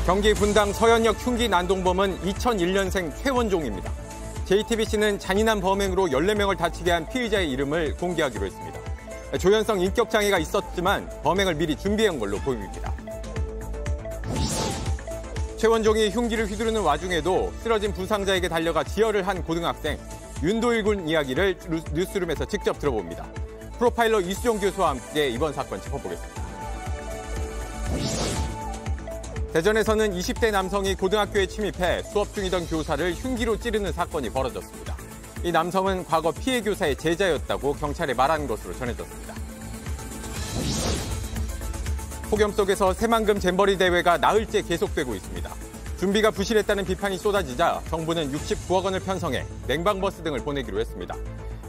경기 분당 서현역 흉기 난동범은 2001년생 최원종입니다. JTBC는 잔인한 범행으로 14명을 다치게 한 피의자의 이름을 공개하기로 했습니다. 조현성 인격장애가 있었지만 범행을 미리 준비한 걸로 보입니다. 최원종이 흉기를 휘두르는 와중에도 쓰러진 부상자에게 달려가 지혈을 한 고등학생 윤도일 군 이야기를 뉴스룸에서 직접 들어봅니다. 프로파일러 이수정 교수와 함께 이번 사건 짚어보겠습니다. 대전에서는 20대 남성이 고등학교에 침입해 수업 중이던 교사를 흉기로 찌르는 사건이 벌어졌습니다. 이 남성은 과거 피해 교사의 제자였다고 경찰에 말한 것으로 전해졌습니다. 폭염 속에서 새만금 잼버리 대회가 나흘째 계속되고 있습니다. 준비가 부실했다는 비판이 쏟아지자 정부는 69억 원을 편성해 냉방버스 등을 보내기로 했습니다.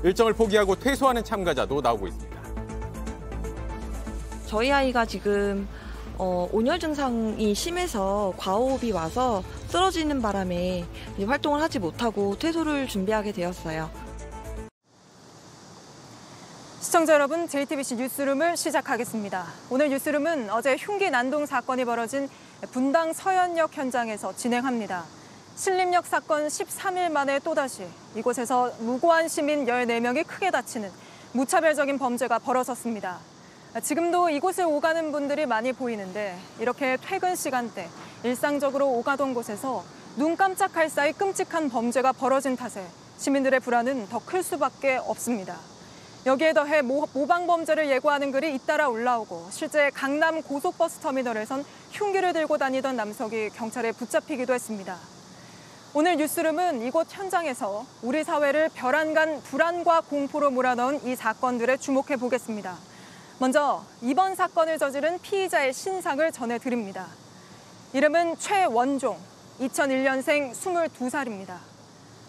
일정을 포기하고 퇴소하는 참가자도 나오고 있습니다. 저희 아이가 지금 온열 증상이 심해서 과호흡이 와서 쓰러지는 바람에 활동을 하지 못하고 퇴소를 준비하게 되었어요. 시청자 여러분, JTBC 뉴스룸을 시작하겠습니다. 오늘 뉴스룸은 어제 흉기 난동 사건이 벌어진 분당 서현역 현장에서 진행합니다. 신림역 사건 13일 만에 또다시 이곳에서 무고한 시민 14명이 크게 다치는 무차별적인 범죄가 벌어졌습니다. 지금도 이곳을 오가는 분들이 많이 보이는데 이렇게 퇴근 시간대 일상적으로 오가던 곳에서 눈 깜짝할 사이 끔찍한 범죄가 벌어진 탓에 시민들의 불안은 더 클 수밖에 없습니다. 여기에 더해 모방 범죄를 예고하는 글이 잇따라 올라오고 실제 강남 고속버스 터미널에선 흉기를 들고 다니던 남성이 경찰에 붙잡히기도 했습니다. 오늘 뉴스룸은 이곳 현장에서 우리 사회를 별안간 불안과 공포로 몰아넣은 이 사건들에 주목해 보겠습니다. 먼저 이번 사건을 저지른 피의자의 신상을 전해드립니다. 이름은 최원종, 2001년생 22살입니다.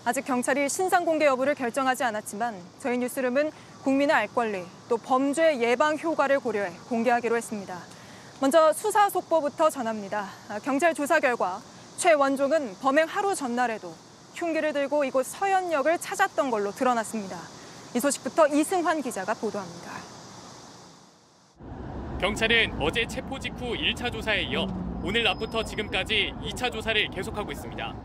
아직 경찰이 신상 공개 여부를 결정하지 않았지만 저희 뉴스룸은 국민의 알 권리, 또 범죄 예방 효과를 고려해 공개하기로 했습니다. 먼저 수사 속보부터 전합니다. 경찰 조사 결과 최원종은 범행 하루 전날에도 흉기를 들고 이곳 서현역을 찾았던 걸로 드러났습니다. 이 소식부터 이승환 기자가 보도합니다. 경찰은 어제 체포 직후 1차 조사에 이어 오늘 낮부터 지금까지 2차 조사를 계속하고 있습니다.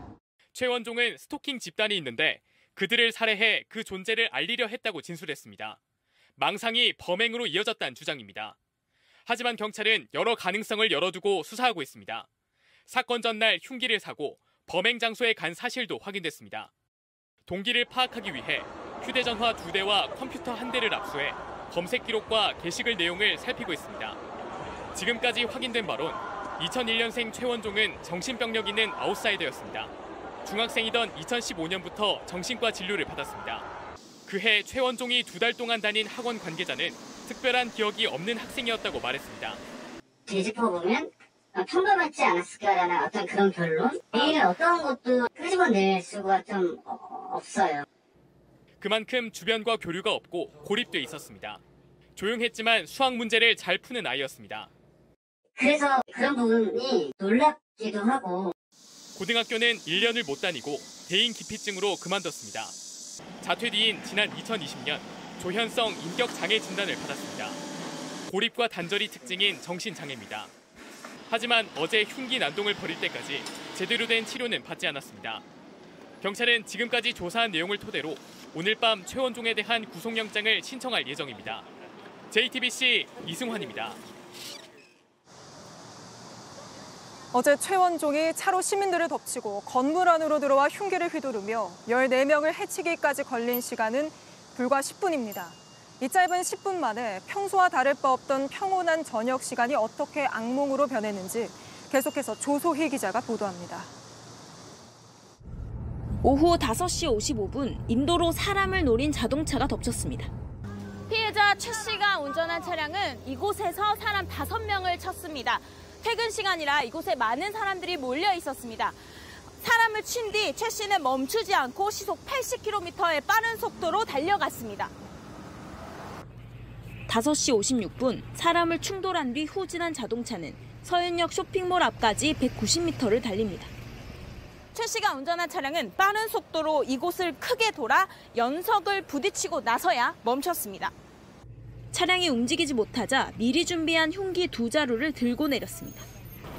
최원종은 스토킹 집단이 있는데 그들을 살해해 그 존재를 알리려 했다고 진술했습니다. 망상이 범행으로 이어졌다는 주장입니다. 하지만 경찰은 여러 가능성을 열어두고 수사하고 있습니다. 사건 전날 흉기를 사고 범행 장소에 간 사실도 확인됐습니다. 동기를 파악하기 위해 휴대전화 2대와 컴퓨터 1대를 압수해 검색 기록과 게시글 내용을 살피고 있습니다. 지금까지 확인된 바론 2001년생 최원종은 정신병력 있는 아웃사이더였습니다. 중학생이던 2015년부터 정신과 진료를 받았습니다. 그해 최원종이 2달 동안 다닌 학원 관계자는 특별한 기억이 없는 학생이었다고 말했습니다. 되짚어보면 평범하지 않았을까라는 어떤 그런 결론? 내일은 어떤 것도 끄집어낼 수가 좀 없어요. 그만큼 주변과 교류가 없고 고립돼 있었습니다. 조용했지만 수학 문제를 잘 푸는 아이였습니다. 그래서 그런 부분이 놀랍기도 하고. 고등학교는 1년을 못 다니고 대인 기피증으로 그만뒀습니다. 자퇴 뒤인 지난 2020년 조현성 인격장애 진단을 받았습니다. 고립과 단절이 특징인 정신장애입니다. 하지만 어제 흉기 난동을 벌일 때까지 제대로 된 치료는 받지 않았습니다. 경찰은 지금까지 조사한 내용을 토대로 오늘 밤 최원종에 대한 구속영장을 신청할 예정입니다. JTBC 이승환입니다. 어제 최원종이 차로 시민들을 덮치고 건물 안으로 들어와 흉기를 휘두르며 14명을 해치기까지 걸린 시간은 불과 10분입니다. 이 짧은 10분 만에 평소와 다를 바 없던 평온한 저녁 시간이 어떻게 악몽으로 변했는지 계속해서 조소희 기자가 보도합니다. 오후 5시 55분 인도로 사람을 노린 자동차가 덮쳤습니다. 피해자 최 씨가 운전한 차량은 이곳에서 사람 5명을 쳤습니다. 퇴근 시간이라 이곳에 많은 사람들이 몰려 있었습니다. 사람을 친 뒤 최 씨는 멈추지 않고 시속 80km의 빠른 속도로 달려갔습니다. 5시 56분 사람을 충돌한 뒤 후진한 자동차는 서현역 쇼핑몰 앞까지 190m를 달립니다. 최 씨가 운전한 차량은 빠른 속도로 이곳을 크게 돌아 연석을 부딪히고 나서야 멈췄습니다. 차량이 움직이지 못하자 미리 준비한 흉기 2자루를 들고 내렸습니다.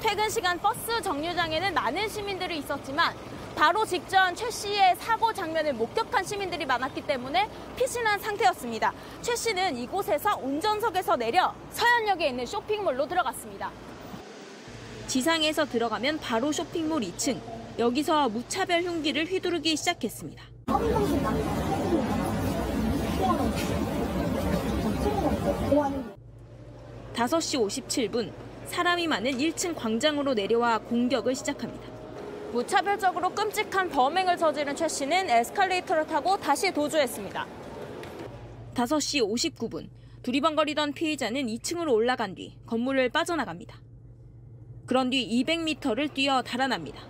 퇴근 시간 버스 정류장에는 많은 시민들이 있었지만 바로 직전 최 씨의 사고 장면을 목격한 시민들이 많았기 때문에 피신한 상태였습니다. 최 씨는 이곳에서 운전석에서 내려 서현역에 있는 쇼핑몰로 들어갔습니다. 지상에서 들어가면 바로 쇼핑몰 2층. 여기서 무차별 흉기를 휘두르기 시작했습니다. 5시 57분, 사람이 많은 1층 광장으로 내려와 공격을 시작합니다. 무차별적으로 끔찍한 범행을 저지른 최 씨는 에스컬레이터를 타고 다시 도주했습니다. 5시 59분, 두리번거리던 피해자는 2층으로 올라간 뒤 건물을 빠져나갑니다. 그런 뒤 200m를 뛰어 달아납니다.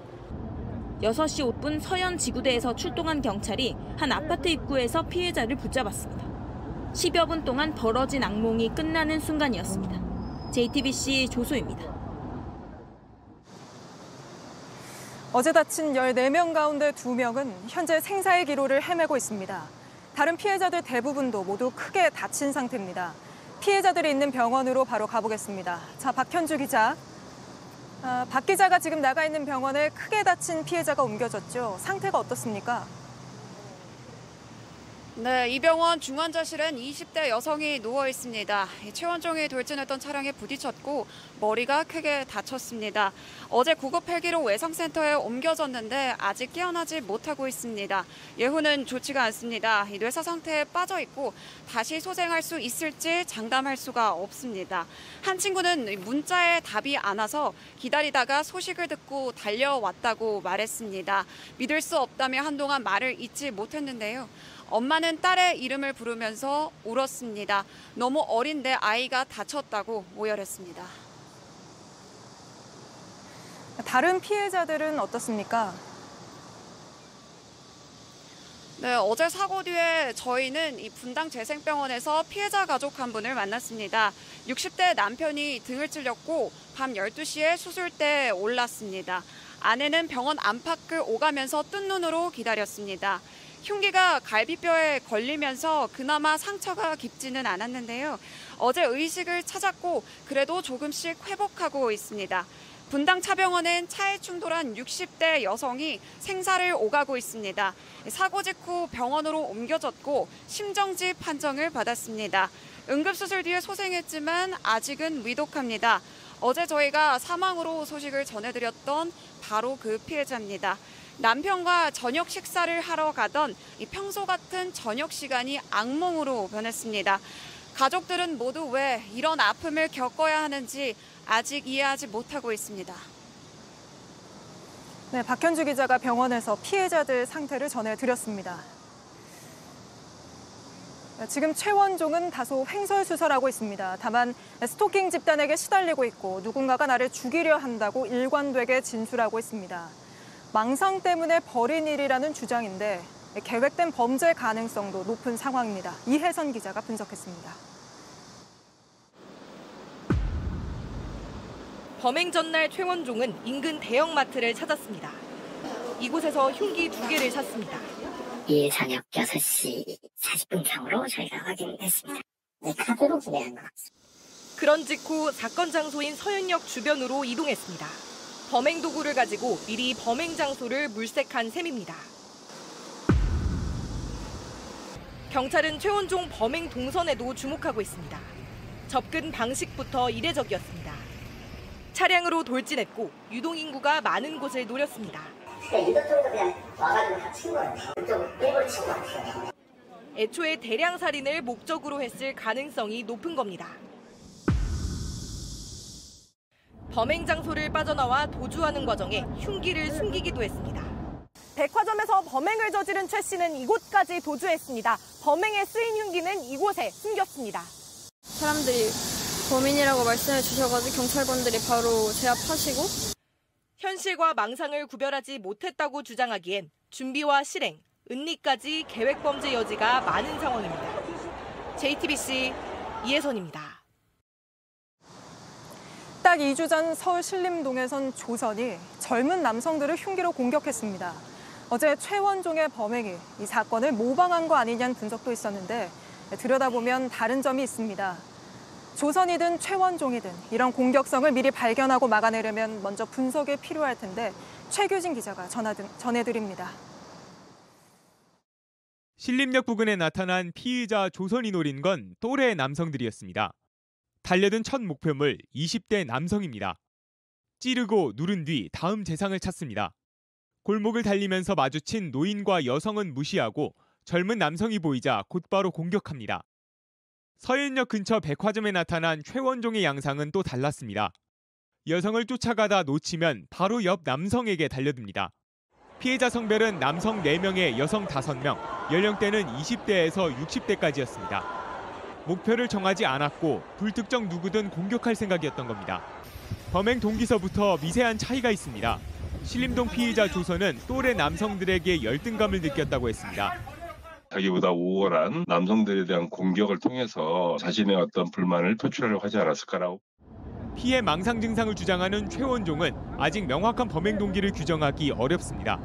6시 5분 서현 지구대에서 출동한 경찰이 한 아파트 입구에서 피해자를 붙잡았습니다. 10여 분 동안 벌어진 악몽이 끝나는 순간이었습니다. JTBC 조소입니다. 어제 다친 14명 가운데 2명은 현재 생사의 기로를 헤매고 있습니다. 다른 피해자들 대부분도 모두 크게 다친 상태입니다. 피해자들이 있는 병원으로 바로 가보겠습니다. 자, 박현주 기자. 박 기자가 지금 나가 있는 병원에 크게 다친 피해자가 옮겨졌죠. 상태가 어떻습니까? 네, 이 병원 중환자실엔 20대 여성이 누워 있습니다. 최원종이 돌진했던 차량에 부딪혔고 머리가 크게 다쳤습니다. 어제 구급 헬기로 외상센터에 옮겨졌는데 아직 깨어나지 못하고 있습니다. 예후는 좋지가 않습니다. 뇌사 상태에 빠져 있고 다시 소생할 수 있을지 장담할 수가 없습니다. 한 친구는 문자에 답이 안 와서 기다리다가 소식을 듣고 달려왔다고 말했습니다. 믿을 수 없다며 한동안 말을 잇지 못했는데요. 엄마는 딸의 이름을 부르면서 울었습니다. 너무 어린데 아이가 다쳤다고 오열했습니다. 다른 피해자들은 어떻습니까? 네, 어제 사고 뒤에 저희는 이 분당 재생병원에서 피해자 가족 한 분을 만났습니다. 60대 남편이 등을 찔렸고 밤 12시에 수술대에 올랐습니다. 아내는 병원 안팎을 오가면서 뜬 눈으로 기다렸습니다. 흉기가 갈비뼈에 걸리면서 그나마 상처가 깊지는 않았는데요. 어제 의식을 찾았고 그래도 조금씩 회복하고 있습니다. 분당 차병원엔 차에 충돌한 60대 여성이 생사를 오가고 있습니다. 사고 직후 병원으로 옮겨졌고 심정지 판정을 받았습니다. 응급수술 뒤에 소생했지만 아직은 위독합니다. 어제 저희가 사망으로 소식을 전해드렸던 바로 그 피해자입니다. 남편과 저녁 식사를 하러 가던 평소 같은 저녁 시간이 악몽으로 변했습니다. 가족들은 모두 왜 이런 아픔을 겪어야 하는지 아직 이해하지 못하고 있습니다. 네, 박현주 기자가 병원에서 피해자들 상태를 전해드렸습니다. 지금 최원종은 다소 횡설수설하고 있습니다. 다만 스토킹 집단에게 시달리고 있고 누군가가 나를 죽이려 한다고 일관되게 진술하고 있습니다. 망상 때문에 벌인 일이라는 주장인데 계획된 범죄 가능성도 높은 상황입니다. 이혜선 기자가 분석했습니다. 범행 전날 최원종은 인근 대형마트를 찾았습니다. 이곳에서 흉기 2개를 샀습니다. 이 저녁 6시 40분경으로 저희가 확인했습니다. 카드로 구매한 것 같습니다. 그런 직후 사건 장소인 서현역 주변으로 이동했습니다. 범행 도구를 가지고 미리 범행 장소를 물색한 셈입니다. 경찰은 최원종 범행 동선에도 주목하고 있습니다. 접근 방식부터 이례적이었습니다. 차량으로 돌진했고 유동인구가 많은 곳을 노렸습니다. 이것 정도 그냥 와가지고 다 친 거예요. 이쪽으로 일부러 치고 왔어요. 애초에 대량 살인을 목적으로 했을 가능성이 높은 겁니다. 범행 장소를 빠져나와 도주하는 과정에 흉기를 숨기기도 했습니다. 백화점에서 범행을 저지른 최 씨는 이곳까지 도주했습니다. 범행에 쓰인 흉기는 이곳에 숨겼습니다. 사람들이 범인이라고 말씀해 주셔가지고 경찰관들이 바로 제압하시고 현실과 망상을 구별하지 못했다고 주장하기엔 준비와 실행, 은리까지 계획 범죄 여지가 많은 상황입니다. JTBC 이혜선입니다. 딱 2주 전 서울 신림동에선 조선이 젊은 남성들을 흉기로 공격했습니다. 어제 최원종의 범행이 이 사건을 모방한 거 아니냐는 분석도 있었는데 들여다보면 다른 점이 있습니다. 조선이든 최원종이든 이런 공격성을 미리 발견하고 막아내려면 먼저 분석이 필요할 텐데 최규진 기자가 전해드립니다. 신림역 부근에 나타난 피의자 조선이 노린 건 또래 남성들이었습니다. 달려든 첫 목표물 20대 남성입니다. 찌르고 누른 뒤 다음 재상을 찾습니다. 골목을 달리면서 마주친 노인과 여성은 무시하고 젊은 남성이 보이자 곧바로 공격합니다. 서현역 근처 백화점에 나타난 최원종의 양상은 또 달랐습니다. 여성을 쫓아가다 놓치면 바로 옆 남성에게 달려듭니다. 피해자 성별은 남성 4명에 여성 5명, 연령대는 20대에서 60대까지였습니다. 목표를 정하지 않았고 불특정 누구든 공격할 생각이었던 겁니다. 범행 동기서부터 미세한 차이가 있습니다. 신림동 피의자 조선은 또래 남성들에게 열등감을 느꼈다고 했습니다. 자기보다 우월한 남성들에 대한 공격을 통해서 자신의 어떤 불만을 표출하려고 하지 않았을까라고. 피해 망상 증상을 주장하는 최원종은 아직 명확한 범행 동기를 규정하기 어렵습니다.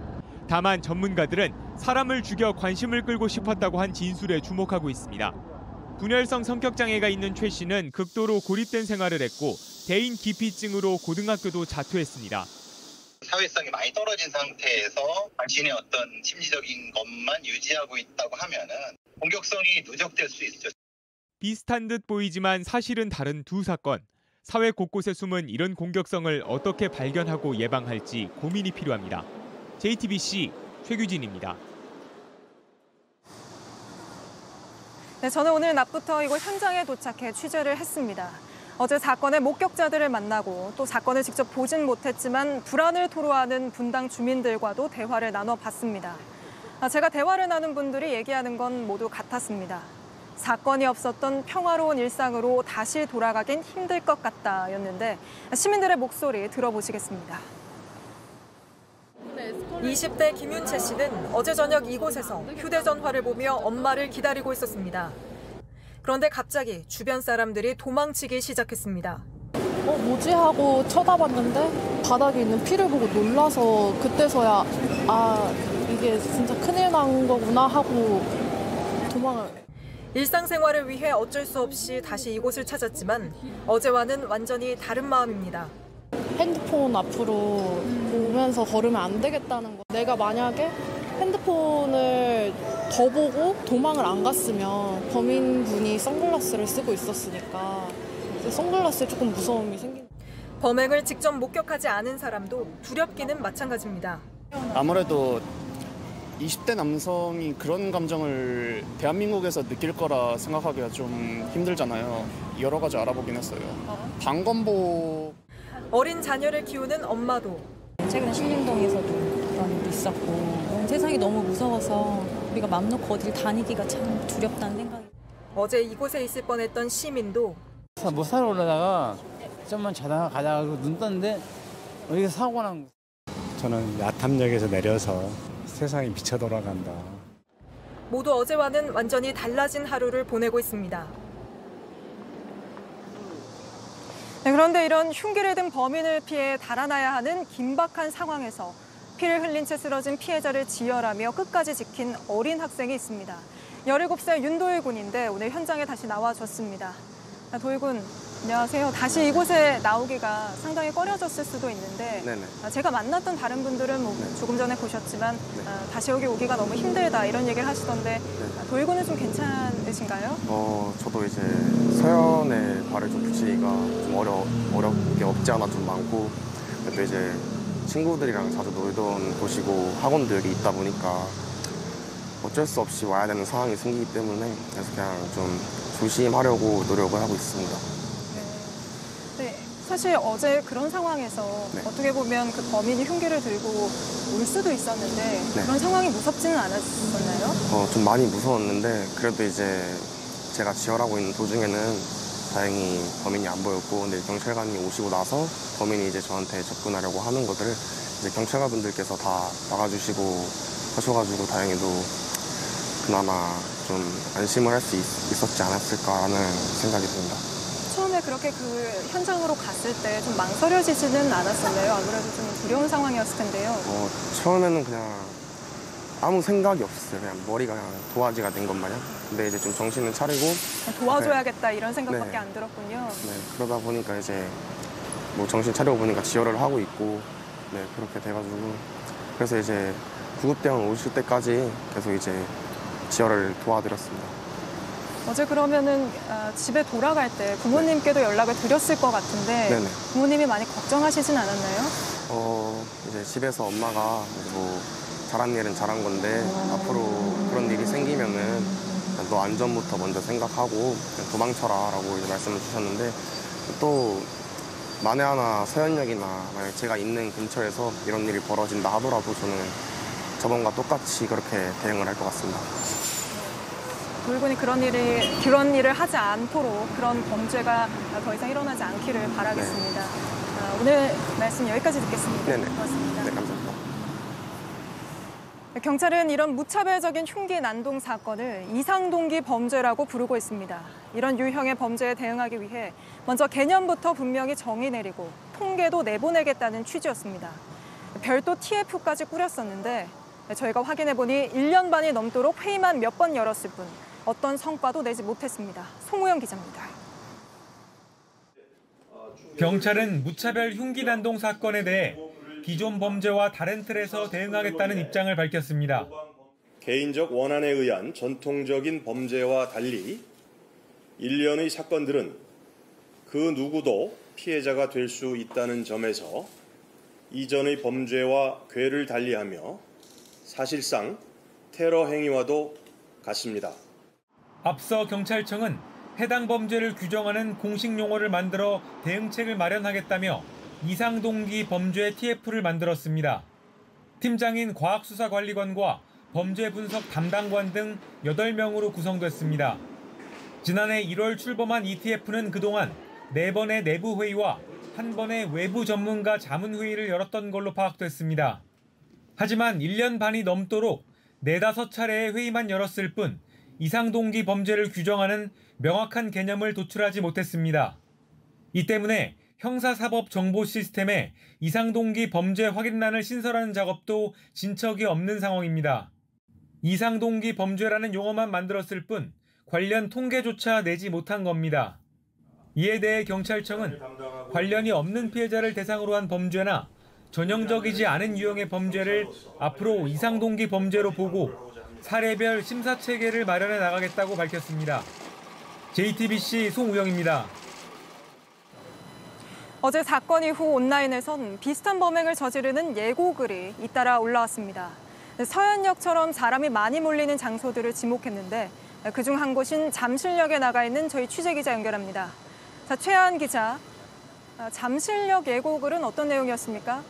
다만 전문가들은 사람을 죽여 관심을 끌고 싶었다고 한 진술에 주목하고 있습니다. 분열성 성격장애가 있는 최 씨는 극도로 고립된 생활을 했고 대인 기피증으로 고등학교도 자퇴했습니다. 사회성이 많이 떨어진 상태에서 자신의 어떤 심리적인 것만 유지하고 있다고 하면은 공격성이 누적될 수 있죠. 비슷한 듯 보이지만 사실은 다른 두 사건. 사회 곳곳에 숨은 이런 공격성을 어떻게 발견하고 예방할지 고민이 필요합니다. JTBC 최규진입니다. 네, 저는 오늘 낮부터 이곳 현장에 도착해 취재를 했습니다. 어제 사건의 목격자들을 만나고 또 사건을 직접 보진 못했지만 불안을 토로하는 분당 주민들과도 대화를 나눠봤습니다. 제가 대화를 나눈 분들이 얘기하는 건 모두 같았습니다. 사건이 없었던 평화로운 일상으로 다시 돌아가긴 힘들 것 같다였는데 시민들의 목소리 들어보시겠습니다. 20대 김윤채 씨는 어제 저녁 이곳에서 휴대전화를 보며 엄마를 기다리고 있었습니다. 그런데 갑자기 주변 사람들이 도망치기 시작했습니다. 뭐지 하고 쳐다봤는데 바닥에 있는 피를 보고 놀라서 그때서야 이게 진짜 큰일 난 거구나 하고 도망을. 일상생활을 위해 어쩔 수 없이 다시 이곳을 찾았지만 어제와는 완전히 다른 마음입니다. 핸드폰 앞으로 보면서 걸으면 안 되겠다는 거. 내가 만약에 핸드폰을 더 보고 도망을 안 갔으면 범인분이 선글라스를 쓰고 있었으니까 선글라스에 조금 무서움이 생긴. 범행을 직접 목격하지 않은 사람도 두렵기는 마찬가지입니다. 아무래도 20대 남성이 그런 감정을 대한민국에서 느낄 거라 생각하기가 좀 힘들잖아요. 여러 가지 알아보긴 했어요. 방검복. 어린 자녀를 키우는 엄마도. 최근에 신림동에서도 그런 일이 있었고 세상이 너무 무서워서 우리가 맘 놓고 어딜 다니기가 참 두렵다는 생각이. 어제 이곳에 있을 뻔했던 시민도. 뭐 사러 올라다가 좀만 자다가 가다가 눈 떴는데 여기서 사고 난 거. 저는 야탐역에서 내려서 세상이 미쳐 돌아간다. 모두 어제와는 완전히 달라진 하루를 보내고 있습니다. 네, 그런데 이런 흉기를 든 범인을 피해 달아나야 하는 긴박한 상황에서 피를 흘린 채 쓰러진 피해자를 지혈하며 끝까지 지킨 어린 학생이 있습니다. 17살 윤도일 군인데 오늘 현장에 다시 나와줬습니다. 도일 군, 안녕하세요. 다시 이곳에 나오기가 상당히 꺼려졌을 수도 있는데 제가 만났던 다른 분들은 조금 전에 보셨지만 다시 여기 오기가 너무 힘들다 이런 얘기를 하시던데 도일 군은 좀 괜찮으신가요? 저도 이제 서현의 발을 좀 붙이기가 좀 어렵게 없지 않아 좀 많고 또 이제 친구들이랑 자주 놀던 곳이고 학원도 여기 있다 보니까 어쩔 수 없이 와야 되는 상황이 생기기 때문에 그래서 그냥 좀 조심하려고 노력을 하고 있습니다. 네, 사실 어제 그런 상황에서 어떻게 보면 그 범인이 흉기를 들고 올 수도 있었는데 그런 상황이 무섭지는 않았었나요? 좀 많이 무서웠는데 그래도 이제 제가 지혈하고 있는 도중에는 다행히 범인이 안 보였고 근데 경찰관이 오시고 나서 범인이 이제 저한테 접근하려고 하는 것들을 이제 경찰관 분들께서 다 막아주시고 하셔가지고 다행히도 그나마 좀 안심을 할 수 있었지 않았을까라는 생각이 듭니다. 처음에 그렇게 그 현장으로 갔을 때 좀 망설여지지는 않았었나요? 아무래도 좀 두려운 상황이었을 텐데요. 처음에는 그냥 아무 생각이 없었어요. 그냥 머리가 그냥 도화지가 된 것 마냥. 근데 이제 좀 정신을 차리고 도와줘야겠다 이런 생각밖에 네. 안 들었군요. 네, 그러다 보니까 이제 뭐 정신 차리고 보니까 지혈을 하고 있고 네, 그렇게 돼가지고 그래서 이제 구급대원 오실 때까지 계속 이제 지혈을 도와드렸습니다. 어제 그러면은 집에 돌아갈 때 부모님께도 연락을 드렸을 것 같은데 네네. 부모님이 많이 걱정하시진 않았나요? 이제 집에서 엄마가 뭐 잘한 일은 잘한 건데 앞으로 그런 일이 생기면은 너 안전부터 먼저 생각하고 그냥 도망쳐라라고 이제 말씀을 주셨는데 또 만에 하나 서현역이나 만약 제가 있는 근처에서 이런 일이 벌어진다 하더라도 저는 저번과 똑같이 그렇게 대응을 할 것 같습니다. 돌군이 그런 일을 하지 않도록 그런 범죄가 더 이상 일어나지 않기를 바라겠습니다. 오늘 말씀 여기까지 듣겠습니다. 네네. 고맙습니다. 네, 감사합니다. 경찰은 이런 무차별적인 흉기 난동 사건을 이상동기 범죄라고 부르고 있습니다. 이런 유형의 범죄에 대응하기 위해 먼저 개념부터 분명히 정의 내리고 통계도 내보내겠다는 취지였습니다. 별도 TF까지 꾸렸었는데 저희가 확인해보니 1년 반이 넘도록 회의만 몇 번 열었을 뿐 어떤 성과도 내지 못했습니다. 송우영 기자입니다. 경찰은 무차별 흉기 난동 사건에 대해 기존 범죄와 다른 틀에서 대응하겠다는 입장을 밝혔습니다. 개인적 원한에 의한 전통적인 범죄와 달리 1년의 사건들은 그 누구도 피해자가 될 수 있다는 점에서 이전의 범죄와 궤를 달리하며 사실상 테러 행위와도 같습니다. 앞서 경찰청은 해당 범죄를 규정하는 공식 용어를 만들어 대응책을 마련하겠다며 이상동기 범죄 TF를 만들었습니다. 팀장인 과학수사관리관과 범죄 분석 담당관 등 8명으로 구성됐습니다. 지난해 1월 출범한 이 TF는 그동안 4번의 내부 회의와 1번의 외부 전문가 자문회의를 열었던 걸로 파악됐습니다. 하지만 1년 반이 넘도록 4-5차례의 회의만 열었을 뿐 이상동기 범죄를 규정하는 명확한 개념을 도출하지 못했습니다. 이 때문에 형사사법 정보 시스템에 이상동기 범죄 확인란을 신설하는 작업도 진척이 없는 상황입니다. 이상동기 범죄라는 용어만 만들었을 뿐 관련 통계조차 내지 못한 겁니다. 이에 대해 경찰청은 관련이 없는 피해자를 대상으로 한 범죄나 전형적이지 않은 유형의 범죄를 앞으로 이상동기 범죄로 보고 사례별 심사체계를 마련해 나가겠다고 밝혔습니다. JTBC 송우영입니다. 어제 사건 이후 온라인에선 비슷한 범행을 저지르는 예고글이 잇따라 올라왔습니다. 서현역처럼 사람이 많이 몰리는 장소들을 지목했는데 그중 한 곳인 잠실역에 나가 있는 저희 취재기자 연결합니다. 자, 최하은 기자, 잠실역 예고글은 어떤 내용이었습니까?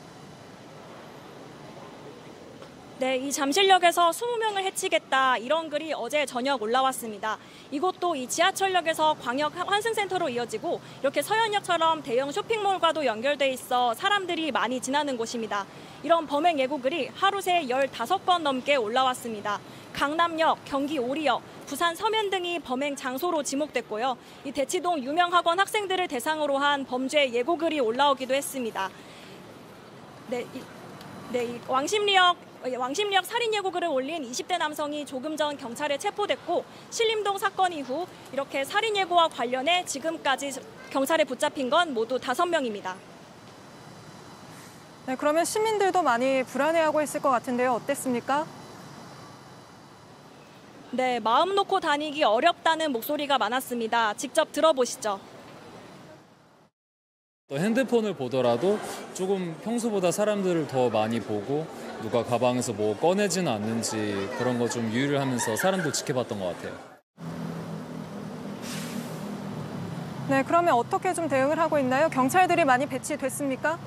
네, 이 잠실역에서 20명을 해치겠다 이런 글이 어제 저녁 올라왔습니다. 이곳도 이 지하철역에서 광역 환승센터로 이어지고 이렇게 서현역처럼 대형 쇼핑몰과도 연결돼 있어 사람들이 많이 지나는 곳입니다. 이런 범행 예고글이 하루 새 15건 넘게 올라왔습니다. 강남역, 경기 오리역, 부산 서면 등이 범행 장소로 지목됐고요. 이 대치동 유명 학원 학생들을 대상으로 한 범죄 예고글이 올라오기도 했습니다. 이 왕십리역 살인 예고글을 올린 20대 남성이 조금 전 경찰에 체포됐고 신림동 사건 이후 이렇게 살인 예고와 관련해 지금까지 경찰에 붙잡힌 건 모두 5명입니다. 네, 그러면 시민들도 많이 불안해하고 있을 것 같은데요. 어땠습니까? 네, 마음 놓고 다니기 어렵다는 목소리가 많았습니다. 직접 들어보시죠. 또 핸드폰을 보더라도 조금 평소보다 사람들을 더 많이 보고 누가 가방에서 뭐 꺼내지는 않는지 그런 거 좀 유의를 하면서 사람도 지켜봤던 것 같아요. 네, 그러면 어떻게 좀 대응을 하고 있나요? 경찰들이 많이 배치됐습니까?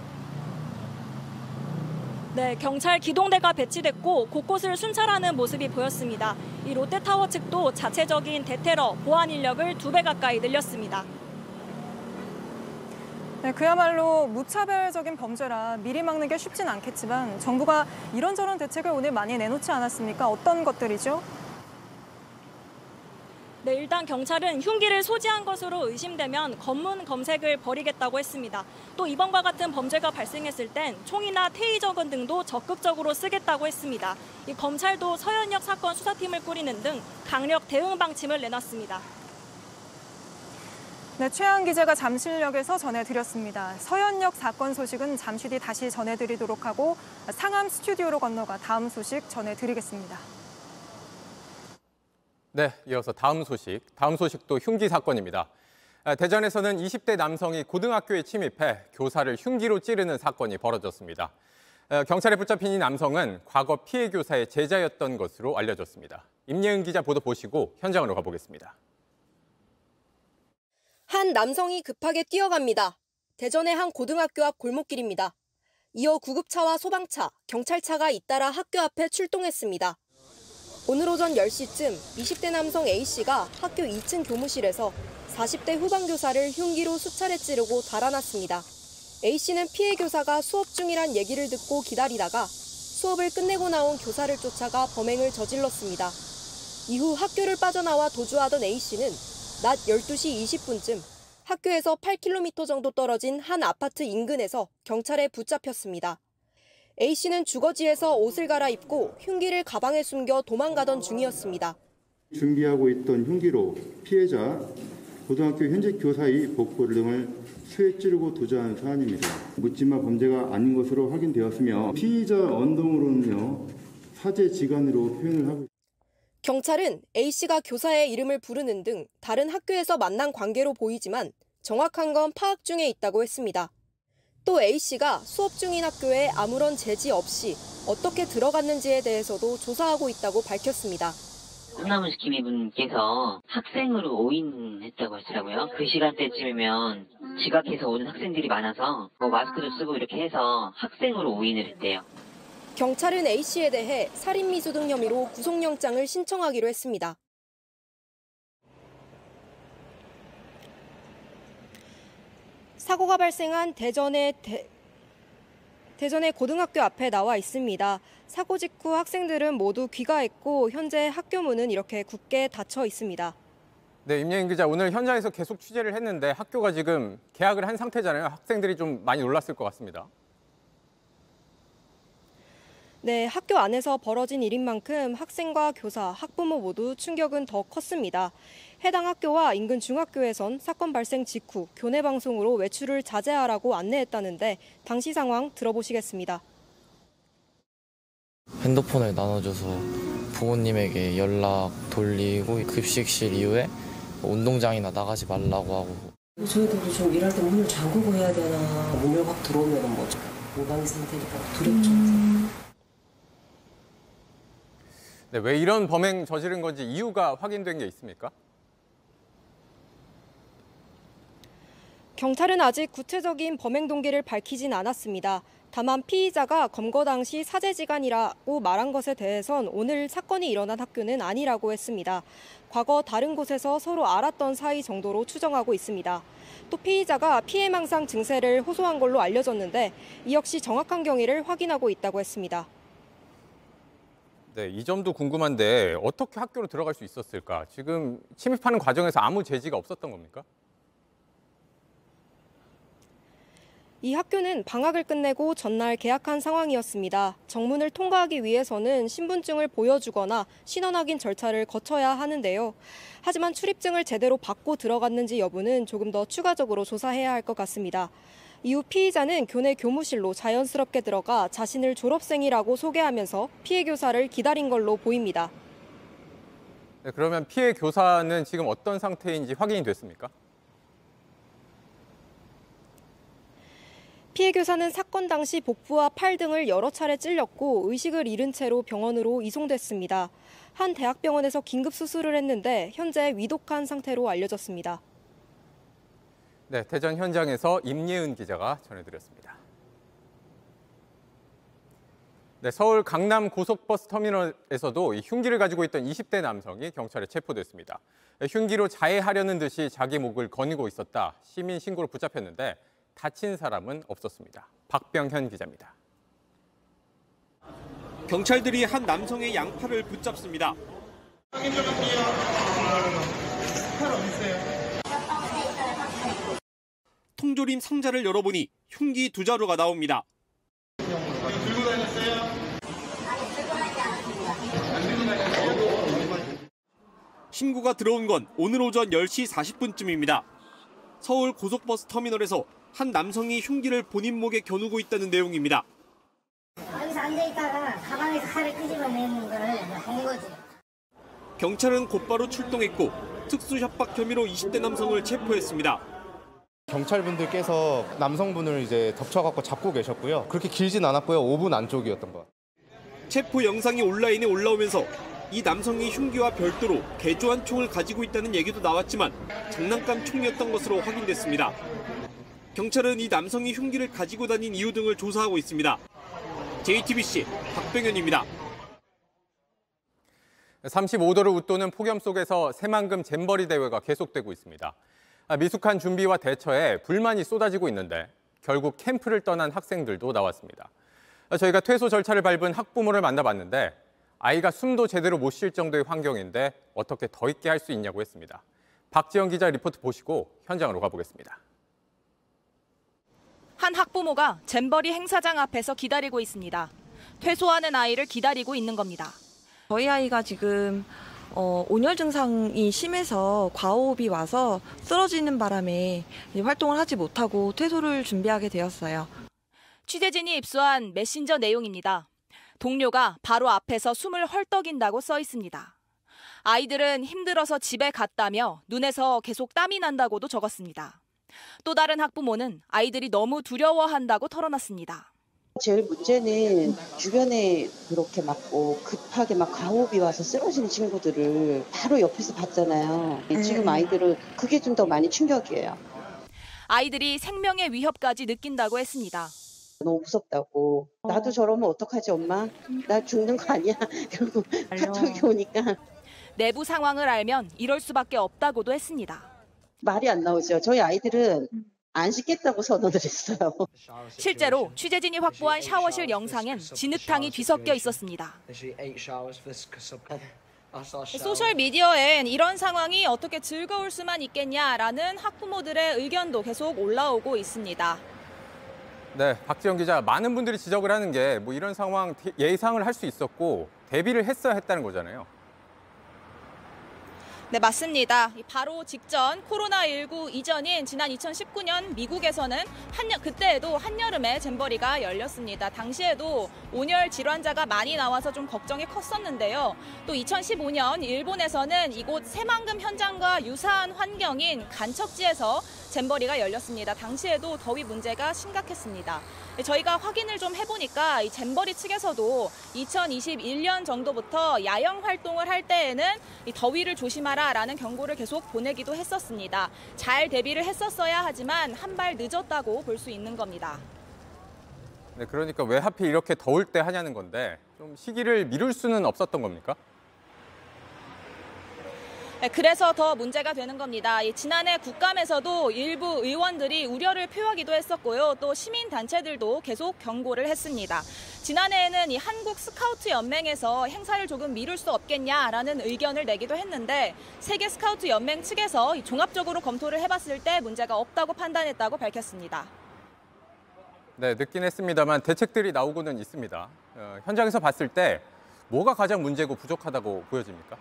네, 경찰 기동대가 배치됐고 곳곳을 순찰하는 모습이 보였습니다. 이 롯데타워 측도 자체적인 대테러 보안 인력을 2배 가까이 늘렸습니다. 네, 그야말로 무차별적인 범죄라 미리 막는 게 쉽진 않겠지만 정부가 이런저런 대책을 오늘 많이 내놓지 않았습니까? 어떤 것들이죠? 네, 일단 경찰은 흉기를 소지한 것으로 의심되면 검문 검색을 벌이겠다고 했습니다. 또 이번과 같은 범죄가 발생했을 땐 총이나 테이저건 등도 적극적으로 쓰겠다고 했습니다. 이 검찰도 서현역 사건 수사팀을 꾸리는 등 강력 대응 방침을 내놨습니다. 네, 최한 기자가 잠실역에서 전해드렸습니다. 서현역 사건 소식은 잠시 뒤 다시 전해드리도록 하고 상암 스튜디오로 건너가 다음 소식 전해드리겠습니다. 네, 이어서 다음 소식도 흉기 사건입니다. 대전에서는 20대 남성이 고등학교에 침입해 교사를 흉기로 찌르는 사건이 벌어졌습니다. 경찰에 붙잡힌 이 남성은 과거 피해 교사의 제자였던 것으로 알려졌습니다. 임예은 기자 보도 보시고 현장으로 가보겠습니다. 한 남성이 급하게 뛰어갑니다. 대전의 한 고등학교 앞 골목길입니다. 이어 구급차와 소방차, 경찰차가 잇따라 학교 앞에 출동했습니다. 오늘 오전 10시쯤 20대 남성 A씨가 학교 2층 교무실에서 40대 후반 교사를 흉기로 수차례 찌르고 달아났습니다. A씨는 피해 교사가 수업 중이란 얘기를 듣고 기다리다가 수업을 끝내고 나온 교사를 쫓아가 범행을 저질렀습니다. 이후 학교를 빠져나와 도주하던 A씨는 낮 12시 20분쯤 학교에서 8km 정도 떨어진 한 아파트 인근에서 경찰에 붙잡혔습니다. A씨는 주거지에서 옷을 갈아입고 흉기를 가방에 숨겨 도망가던 중이었습니다. 준비하고 있던 흉기로 피해자 고등학교 현직 교사의 복부 등을 수에 찌르고 도주한 사안입니다. 묻지마 범죄가 아닌 것으로 확인되었으며 피의자 언동으로는요 사제지간으로 표현을 하고 있습니다. 경찰은 A씨가 교사의 이름을 부르는 등 다른 학교에서 만난 관계로 보이지만 정확한 건 파악 중에 있다고 했습니다. 또 A씨가 수업 중인 학교에 아무런 제지 없이 어떻게 들어갔는지에 대해서도 조사하고 있다고 밝혔습니다. 꿈나무 시키미 분께서 학생으로 오인했다고 하시더라고요. 그 시간대쯤이면 지각해서 오는 학생들이 많아서 마스크도 쓰고 이렇게 해서 학생으로 오인을 했대요. 경찰은 A씨에 대해 살인미수 등 혐의로 구속영장을 신청하기로 했습니다. 사고가 발생한 대전의 고등학교 앞에 나와 있습니다. 사고 직후 학생들은 모두 귀가했고 현재 학교 문은 이렇게 굳게 닫혀 있습니다. 네, 임예은 기자, 오늘 현장에서 계속 취재를 했는데 학교가 지금 개학을 한 상태잖아요. 학생들이 좀 많이 놀랐을 것 같습니다. 네, 학교 안에서 벌어진 일인 만큼 학생과 교사, 학부모 모두 충격은 더 컸습니다. 해당 학교와 인근 중학교에선 사건 발생 직후 교내 방송으로 외출을 자제하라고 안내했다는데 당시 상황 들어보시겠습니다. 핸드폰을 나눠줘서 부모님에게 연락 돌리고 급식실 이후에 운동장이나 나가지 말라고 하고. 저희들도 좀 일할 때 문을 잠그고 해야 되나, 문을 확 들어오면 뭐 공간 상태니까 두렵죠. 네, 왜 이런 범행 저지른 건지 이유가 확인된 게 있습니까? 경찰은 아직 구체적인 범행 동기를 밝히진 않았습니다. 다만 피의자가 검거 당시 사제지간이라고 말한 것에 대해선 오늘 사건이 일어난 학교는 아니라고 했습니다. 과거 다른 곳에서 서로 알았던 사이 정도로 추정하고 있습니다. 또 피의자가 피해망상 증세를 호소한 걸로 알려졌는데 이 역시 정확한 경위를 확인하고 있다고 했습니다. 네, 이 점도 궁금한데 어떻게 학교로 들어갈 수 있었을까? 지금 침입하는 과정에서 아무 제지가 없었던 겁니까? 이 학교는 방학을 끝내고 전날 개학한 상황이었습니다. 정문을 통과하기 위해서는 신분증을 보여주거나 신원 확인 절차를 거쳐야 하는데요. 하지만 출입증을 제대로 받고 들어갔는지 여부는 조금 더 추가적으로 조사해야 할 것 같습니다. 이후 피의자는 교내 교무실로 자연스럽게 들어가 자신을 졸업생이라고 소개하면서 피해 교사를 기다린 걸로 보입니다. 네, 그러면 피해 교사는 지금 어떤 상태인지 확인이 됐습니까? 피해 교사는 사건 당시 복부와 팔 등을 여러 차례 찔렸고 의식을 잃은 채로 병원으로 이송됐습니다. 한 대학병원에서 긴급 수술을 했는데 현재 위독한 상태로 알려졌습니다. 네, 대전 현장에서 임예은 기자가 전해드렸습니다. 네, 서울 강남 고속버스 터미널에서도 이 흉기를 가지고 있던 20대 남성이 경찰에 체포됐습니다. 흉기로 자해하려는 듯이 자기 목을 거느고 있었다. 시민 신고로 붙잡혔는데 다친 사람은 없었습니다. 박병현 기자입니다. 경찰들이 한 남성의 양팔을 붙잡습니다. 통조림 상자를 열어보니 흉기 2자루가 나옵니다. 신고가 들어온 건 오늘 오전 10시 40분쯤입니다. 서울 고속버스 터미널에서 한 남성이 흉기를 본인 목에 겨누고 있다는 내용입니다. 여기서 앉아있다가 가방에서 칼을 끄집어내는 걸 본 거지. 경찰은 곧바로 출동했고 특수협박 혐의로 20대 남성을 체포했습니다. 경찰분들께서 남성분을 이제 덮쳐갖고 잡고 계셨고요. 그렇게 길진 않았고요. 5분 안쪽이었던 것 같아요. 체포 영상이 온라인에 올라오면서 이 남성이 흉기와 별도로 개조한 총을 가지고 있다는 얘기도 나왔지만 장난감 총이었던 것으로 확인됐습니다. 경찰은 이 남성이 흉기를 가지고 다닌 이유 등을 조사하고 있습니다. JTBC 박병현입니다. 35도를 웃도는 폭염 속에서 새만금 잼버리 대회가 계속되고 있습니다. 미숙한 준비와 대처에 불만이 쏟아지고 있는데 결국 캠프를 떠난 학생들도 나왔습니다. 저희가 퇴소 절차를 밟은 학부모를 만나봤는데 아이가 숨도 제대로 못 쉴 정도의 환경인데 어떻게 더 있게 할 수 있냐고 했습니다. 박지영 기자 리포트 보시고 현장으로 가보겠습니다. 한 학부모가 잼버리 행사장 앞에서 기다리고 있습니다. 퇴소하는 아이를 기다리고 있는 겁니다. 저희 아이가 지금 온열 증상이 심해서 과호흡이 와서 쓰러지는 바람에 활동을 하지 못하고 퇴소를 준비하게 되었어요. 취재진이 입수한 메신저 내용입니다. 동료가 바로 앞에서 숨을 헐떡인다고 써 있습니다. 아이들은 힘들어서 집에 갔다며 눈에서 계속 땀이 난다고도 적었습니다. 또 다른 학부모는 아이들이 너무 두려워한다고 털어놨습니다. 제일 문제는 주변에 그렇게 맞고 급하게 막 과호흡이 와서 쓰러지는 친구들을 바로 옆에서 봤잖아요. 지금 아이들은 그게 좀 더 많이 충격이에요. 아이들이 생명의 위협까지 느낀다고 했습니다. 너무 무섭다고. 나도 저러면 어떡하지 엄마? 나 죽는 거 아니야? 결국 카톡이 오니까. 내부 상황을 알면 이럴 수밖에 없다고도 했습니다. 말이 안 나오죠. 저희 아이들은 안 씻겠다고 선언을 했어요. 실제로 취재진이 확보한 샤워실 영상엔 진흙탕이 뒤섞여 있었습니다. 소셜미디어엔 이런 상황이 어떻게 즐거울 수만 있겠냐라는 학부모들의 의견도 계속 올라오고 있습니다. 네, 박지영 기자, 많은 분들이 지적을 하는 게 뭐 이런 상황 예상을 할 수 있었고 대비를 했어야 했다는 거잖아요. 네, 맞습니다. 바로 직전 코로나19 이전인 지난 2019년 미국에서는 그때에도 한여름에 잼버리가 열렸습니다. 당시에도 온열 질환자가 많이 나와서 좀 걱정이 컸었는데요. 또 2015년 일본에서는 이곳 새만금 현장과 유사한 환경인 간척지에서 잼버리가 열렸습니다. 당시에도 더위 문제가 심각했습니다. 저희가 확인을 좀 해보니까 이 잼버리 측에서도 2021년 정도부터 야영 활동을 할 때에는 이 더위를 조심하라라는 경고를 계속 보내기도 했었습니다. 잘 대비를 했었어야 하지만 한 발 늦었다고 볼 수 있는 겁니다. 네, 그러니까 왜 하필 이렇게 더울 때 하냐는 건데 좀 시기를 미룰 수는 없었던 겁니까? 네, 그래서 더 문제가 되는 겁니다. 지난해 국감에서도 일부 의원들이 우려를 표하기도 했었고요. 또 시민단체들도 계속 경고를 했습니다. 지난해에는 이 한국 스카우트 연맹에서 행사를 조금 미룰 수 없겠냐라는 의견을 내기도 했는데 세계 스카우트 연맹 측에서 종합적으로 검토를 해봤을 때 문제가 없다고 판단했다고 밝혔습니다. 네, 늦긴 했습니다만 대책들이 나오고는 있습니다. 현장에서 봤을 때 뭐가 가장 문제고 부족하다고 보여집니까?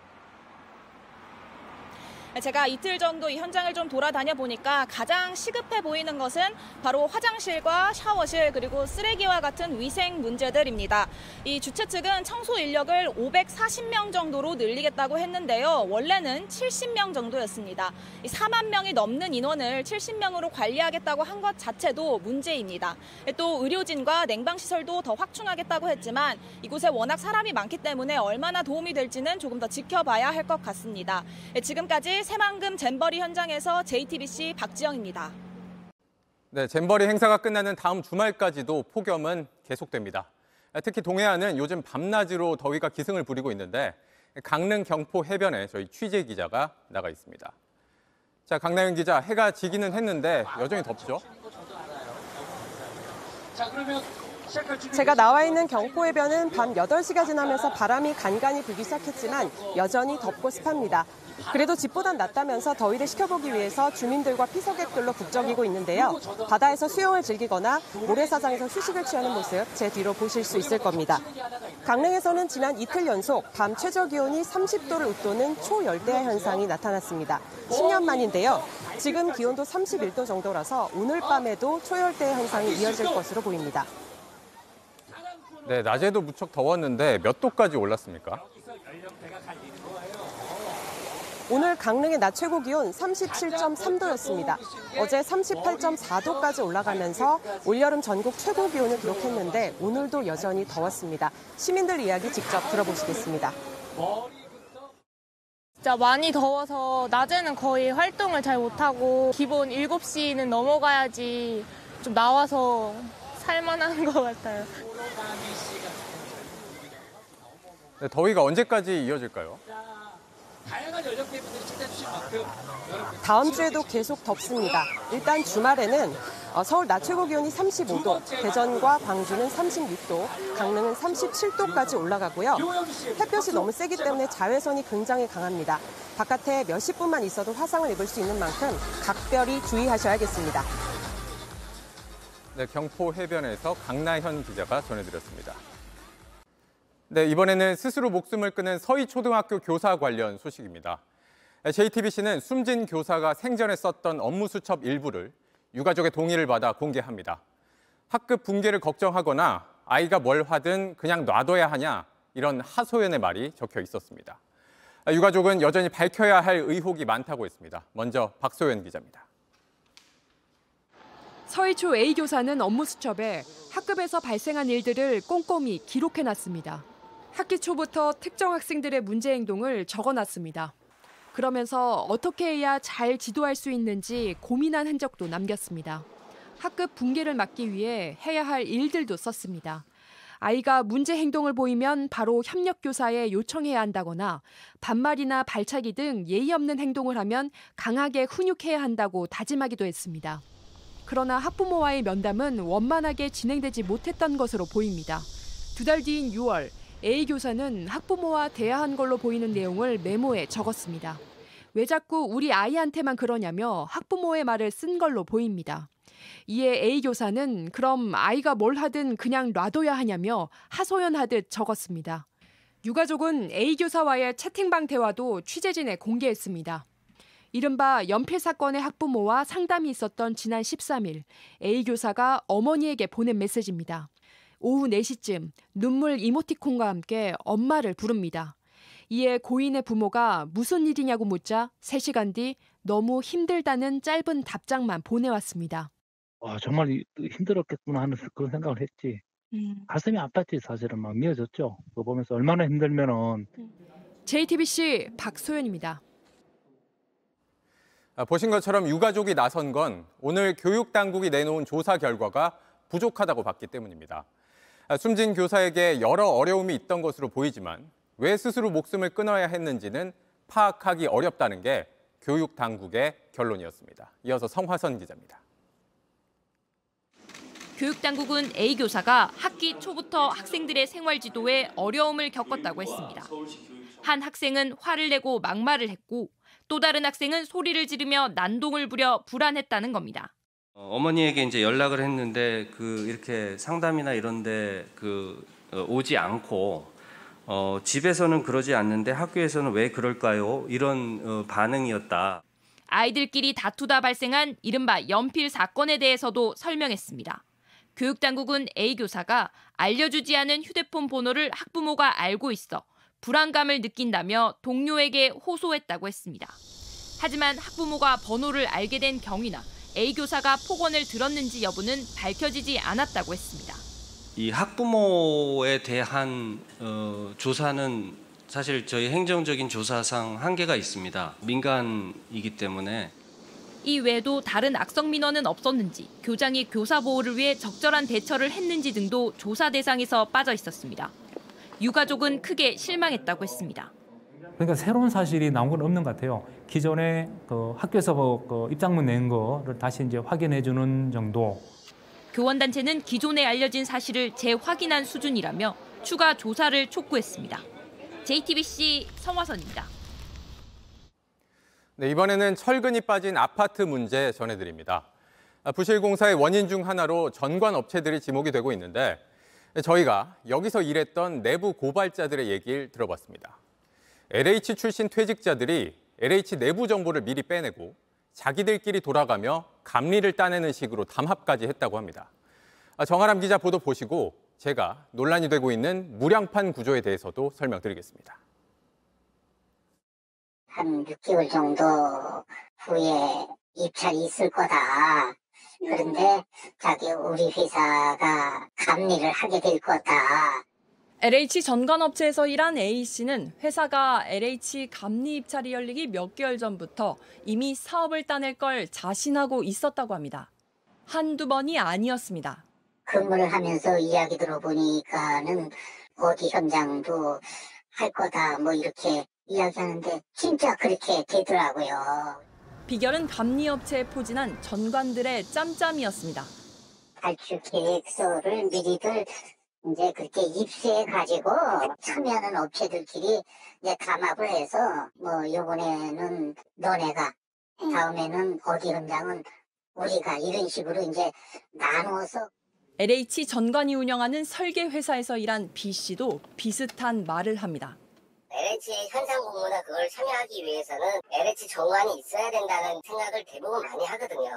제가 이틀 정도 이 현장을 좀 돌아다녀 보니까 가장 시급해 보이는 것은 바로 화장실과 샤워실 그리고 쓰레기와 같은 위생 문제들입니다. 이 주최 측은 청소 인력을 540명 정도로 늘리겠다고 했는데요. 원래는 70명 정도였습니다. 4만 명이 넘는 인원을 70명으로 관리하겠다고 한 것 자체도 문제입니다. 또 의료진과 냉방시설도 더 확충하겠다고 했지만 이곳에 워낙 사람이 많기 때문에 얼마나 도움이 될지는 조금 더 지켜봐야 할 것 같습니다. 지금까지 새만금 잼버리 현장에서 JTBC 박지영입니다. 네, 잼버리 행사가 끝나는 다음 주말까지도 폭염은 계속됩니다. 특히 동해안은 요즘 밤낮으로 더위가 기승을 부리고 있는데 강릉 경포 해변에 저희 취재 기자가 나가 있습니다. 자, 강나영 기자, 해가 지기는 했는데 여전히 덥죠? 제가 나와 있는 경포해변은 밤 8시가 지나면서 바람이 간간히 불기 시작했지만 여전히 덥고 습합니다. 그래도 집보단 낫다면서 더위를 식혀보기 위해서 주민들과 피서객들로 북적이고 있는데요. 바다에서 수영을 즐기거나 모래사장에서 휴식을 취하는 모습 제 뒤로 보실 수 있을 겁니다. 강릉에서는 지난 이틀 연속 밤 최저기온이 30도를 웃도는 초열대야 현상이 나타났습니다. 10년 만인데요. 지금 기온도 31도 정도라서 오늘 밤에도 초열대야 현상이 이어질 것으로 보입니다. 네, 낮에도 무척 더웠는데 몇 도까지 올랐습니까? 오늘 강릉의 낮 최고 기온 37.3도였습니다. 어제 38.4도까지 올라가면서 올여름 전국 최고 기온을 기록했는데 오늘도 여전히 더웠습니다. 시민들 이야기 직접 들어보시겠습니다. 진짜 많이 더워서 낮에는 거의 활동을 잘 못하고 기본 7시는 넘어가야지 좀 나와서 살만한 것 같아요. 네, 더위가 언제까지 이어질까요? 다음 주에도 계속 덥습니다. 일단 주말에는 서울 낮 최고 기온이 35도, 대전과 광주는 36도, 강릉은 37도까지 올라가고요. 햇볕이 너무 세기 때문에 자외선이 굉장히 강합니다. 바깥에 몇십 분만 있어도 화상을 입을 수 있는 만큼 각별히 주의하셔야겠습니다. 네, 경포 해변에서 강나현 기자가 전해드렸습니다. 네, 이번에는 스스로 목숨을 끊은 서희초등학교 교사 관련 소식입니다. JTBC는 숨진 교사가 생전에 썼던 업무 수첩 일부를 유가족의 동의를 받아 공개합니다. 학급 붕괴를 걱정하거나 아이가 뭘 하든 그냥 놔둬야 하냐 이런 하소연의 말이 적혀 있었습니다. 유가족은 여전히 밝혀야 할 의혹이 많다고 했습니다. 먼저 박소연 기자입니다. 서희초 A 교사는 업무 수첩에 학급에서 발생한 일들을 꼼꼼히 기록해놨습니다. 학기 초부터 특정 학생들의 문제 행동을 적어놨습니다. 그러면서 어떻게 해야 잘 지도할 수 있는지 고민한 흔적도 남겼습니다. 학급 붕괴를 막기 위해 해야 할 일들도 썼습니다. 아이가 문제 행동을 보이면 바로 협력교사에 요청해야 한다거나 반말이나 발차기 등 예의 없는 행동을 하면 강하게 훈육해야 한다고 다짐하기도 했습니다. 그러나 학부모와의 면담은 원만하게 진행되지 못했던 것으로 보입니다. 2달 뒤인 6월, A 교사는 학부모와 대화한 걸로 보이는 내용을 메모에 적었습니다. 왜 자꾸 우리 아이한테만 그러냐며 학부모의 말을 쓴 걸로 보입니다. 이에 A 교사는 그럼 아이가 뭘 하든 그냥 놔둬야 하냐며 하소연하듯 적었습니다. 유가족은 A 교사와의 채팅방 대화도 취재진에 공개했습니다. 이른바 연필 사건의 학부모와 상담이 있었던 지난 13일, A 교사가 어머니에게 보낸 메시지입니다. 오후 4시쯤 눈물 이모티콘과 함께 엄마를 부릅니다. 이에 고인의 부모가 무슨 일이냐고 묻자 3시간 뒤 너무 힘들다는 짧은 답장만 보내왔습니다. 정말 힘들었겠구나 하는 그런 생각을 했지. 가슴이 아팠지 사실은 막 미어졌죠. 그거 보면서 얼마나 힘들면은. JTBC 박소연입니다. 보신 것처럼 유가족이 나선 건 오늘 교육당국이 내놓은 조사 결과가 부족하다고 봤기 때문입니다. 숨진 교사에게 여러 어려움이 있던 것으로 보이지만 왜 스스로 목숨을 끊어야 했는지는 파악하기 어렵다는 게 교육당국의 결론이었습니다. 이어서 성화선 기자입니다. 교육당국은 A 교사가 학기 초부터 학생들의 생활 지도에 어려움을 겪었다고 했습니다. 한 학생은 화를 내고 막말을 했고 또 다른 학생은 소리를 지르며 난동을 부려 불안했다는 겁니다. 어머니에게 이제 연락을 했는데 이렇게 상담이나 이런데 오지 않고 집에서는 그러지 않는데 학교에서는 왜 그럴까요? 이런 반응이었다. 아이들끼리 다투다 발생한 이른바 연필 사건에 대해서도 설명했습니다. 교육당국은 A 교사가 알려주지 않은 휴대폰 번호를 학부모가 알고 있어 불안감을 느낀다며 동료에게 호소했다고 했습니다. 하지만 학부모가 번호를 알게 된 경위나 A 교사가 폭언을 들었는지 여부는 밝혀지지 않았다고 했습니다. 이 학부모에 대한 조사는 사실 저희 행정적인 조사상 한계가 있습니다. 민간이기 때문에. 이 외에도 다른 악성 민원은 없었는지, 교장이 교사 보호를 위해 적절한 대처를 했는지 등도 조사 대상에서 빠져 있었습니다. 유가족은 크게 실망했다고 했습니다. 그러니까 새로운 사실이 나온 건 없는 것 같아요. 기존에 학교에서 입장문 낸 거를 다시 이제 확인해 주는 정도. 교원단체는 기존에 알려진 사실을 재확인한 수준이라며 추가 조사를 촉구했습니다. JTBC 성화선입니다. 네, 이번에는 철근이 빠진 아파트 문제 전해드립니다. 부실 공사의 원인 중 하나로 전관 업체들이 지목이 되고 있는데 저희가 여기서 일했던 내부 고발자들의 얘기를 들어봤습니다. LH 출신 퇴직자들이 LH 내부 정보를 미리 빼내고 자기들끼리 돌아가며 감리를 따내는 식으로 담합까지 했다고 합니다. 정아람 기자 보도 보시고 제가 논란이 되고 있는 무량판 구조에 대해서도 설명드리겠습니다. 한 6개월 정도 후에 입찰이 있을 거다. 그런데 우리 회사가 감리를 하게 될 거다. LH 전관업체에서 일한 A씨는 회사가 LH 감리 입찰이 열리기 몇 개월 전부터 이미 사업을 따낼 걸 자신하고 있었다고 합니다. 한두 번이 아니었습니다. 근무를 하면서 이야기 들어보니까는 어디 현장도 할 거다 뭐 이렇게 이야기하는데 진짜 그렇게 되더라고요. 비결은 감리업체에 포진한 전관들의 짬짬이었습니다. 발주 계획서를 미리들 이제 그렇게 입수해가지고 참여하는 업체들끼리 이제 담합을 해서 뭐 요번에는 너네가 다음에는 어디 현장은 우리가 이런 식으로 이제 나누어서 LH 전관이 운영하는 설계 회사에서 일한 B씨도 비슷한 말을 합니다. LH의 현장 공모나 그걸 참여하기 위해서는 LH 정관이 있어야 된다는 생각을 대부분 많이 하거든요.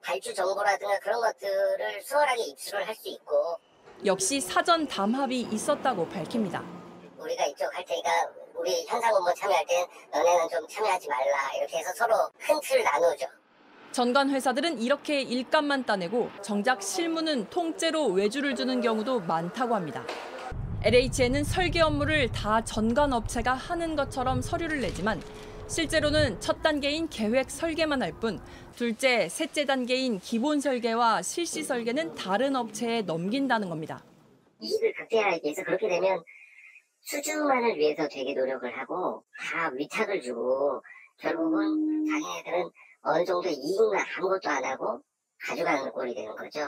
발주 정보라든가 그런 것들을 수월하게 입수를 할 수 있고. 역시 사전 담합이 있었다고 밝힙니다. 우리가 이쪽 할 테니까 우리 현장 공모 참여할 땐 너네는 좀 참여하지 말라. 이렇게 해서 서로 큰 틀을 나누죠. 전관 회사들은 이렇게 일감만 따내고 정작 실무는 통째로 외주를 주는 경우도 많다고 합니다. LH에는 설계 업무를 다 전관 업체가 하는 것처럼 서류를 내지만 실제로는 첫 단계인 계획 설계만 할 뿐 둘째, 셋째 단계인 기본 설계와 실시 설계는 다른 업체에 넘긴다는 겁니다. 이익을 극대화하기 위해서 그렇게 되면 수주만을 위해서 되게 노력을 하고 다 위탁을 주고 결국은 자기네들은 어느 정도 이익만 아무것도 안 하고 가져가는 꼴이 되는 거죠.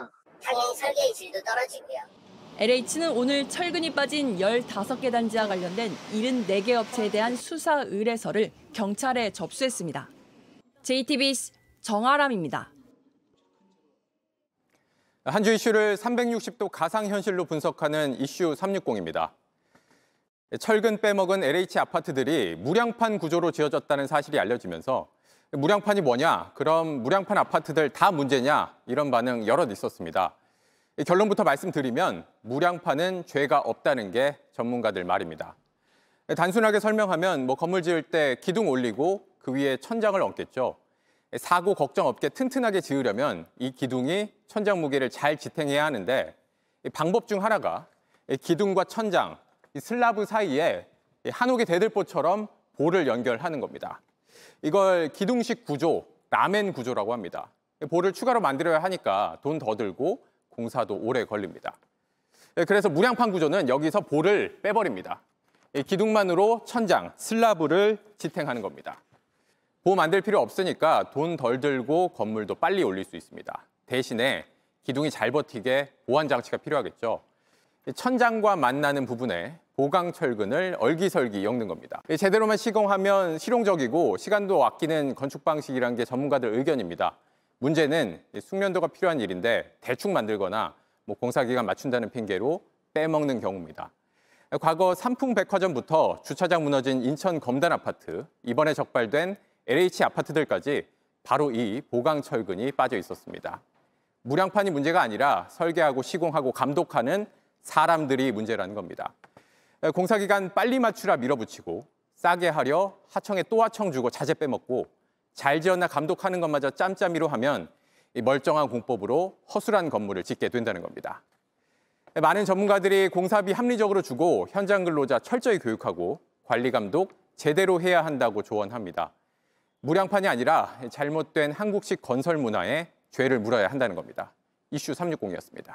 당연히 설계의 질도 떨어지고요. LH는 오늘 철근이 빠진 15개 단지와 관련된 74개 업체에 대한 수사 의뢰서를 경찰에 접수했습니다. JTBC 정아람입니다. 한 주 이슈를 360도 가상현실로 분석하는 이슈 360입니다. 철근 빼먹은 LH 아파트들이 무량판 구조로 지어졌다는 사실이 알려지면서 무량판이 뭐냐, 그럼 무량판 아파트들 다 문제냐, 이런 반응 여럿 있었습니다. 결론부터 말씀드리면 무량판은 죄가 없다는 게 전문가들 말입니다. 단순하게 설명하면 건물 지을 때 기둥 올리고 그 위에 천장을 얹겠죠. 사고 걱정 없게 튼튼하게 지으려면 이 기둥이 천장 무게를 잘 지탱해야 하는데 방법 중 하나가 기둥과 천장, 이 슬라브 사이에 한옥의 대들보처럼 볼을 연결하는 겁니다. 이걸 기둥식 구조, 라멘 구조라고 합니다. 볼을 추가로 만들어야 하니까 돈 더 들고 공사도 오래 걸립니다. 그래서 무량판 구조는 여기서 볼을 빼버립니다. 기둥만으로 천장, 슬라브를 지탱하는 겁니다. 보 만들 필요 없으니까 돈 덜 들고 건물도 빨리 올릴 수 있습니다. 대신에 기둥이 잘 버티게 보완 장치가 필요하겠죠. 천장과 만나는 부분에 보강철근을 얼기설기 엮는 겁니다. 제대로만 시공하면 실용적이고 시간도 아끼는 건축 방식이라는 게 전문가들 의견입니다. 문제는 숙련도가 필요한 일인데 대충 만들거나 공사기간 맞춘다는 핑계로 빼먹는 경우입니다. 과거 삼풍백화점부터 주차장 무너진 인천 검단 아파트, 이번에 적발된 LH 아파트들까지 바로 이 보강철근이 빠져 있었습니다. 무량판이 문제가 아니라 설계하고 시공하고 감독하는 사람들이 문제라는 겁니다. 공사기간 빨리 맞추라 밀어붙이고 싸게 하려 하청에 또 하청 주고 자재 빼먹고 잘 지었나 감독하는 것마저 짬짬이로 하면 이 멀쩡한 공법으로 허술한 건물을 짓게 된다는 겁니다. 많은 전문가들이 공사비 합리적으로 주고 현장 근로자 철저히 교육하고 관리 감독 제대로 해야 한다고 조언합니다. 무량판이 아니라 잘못된 한국식 건설 문화에 죄를 물어야 한다는 겁니다. 이슈 360이었습니다.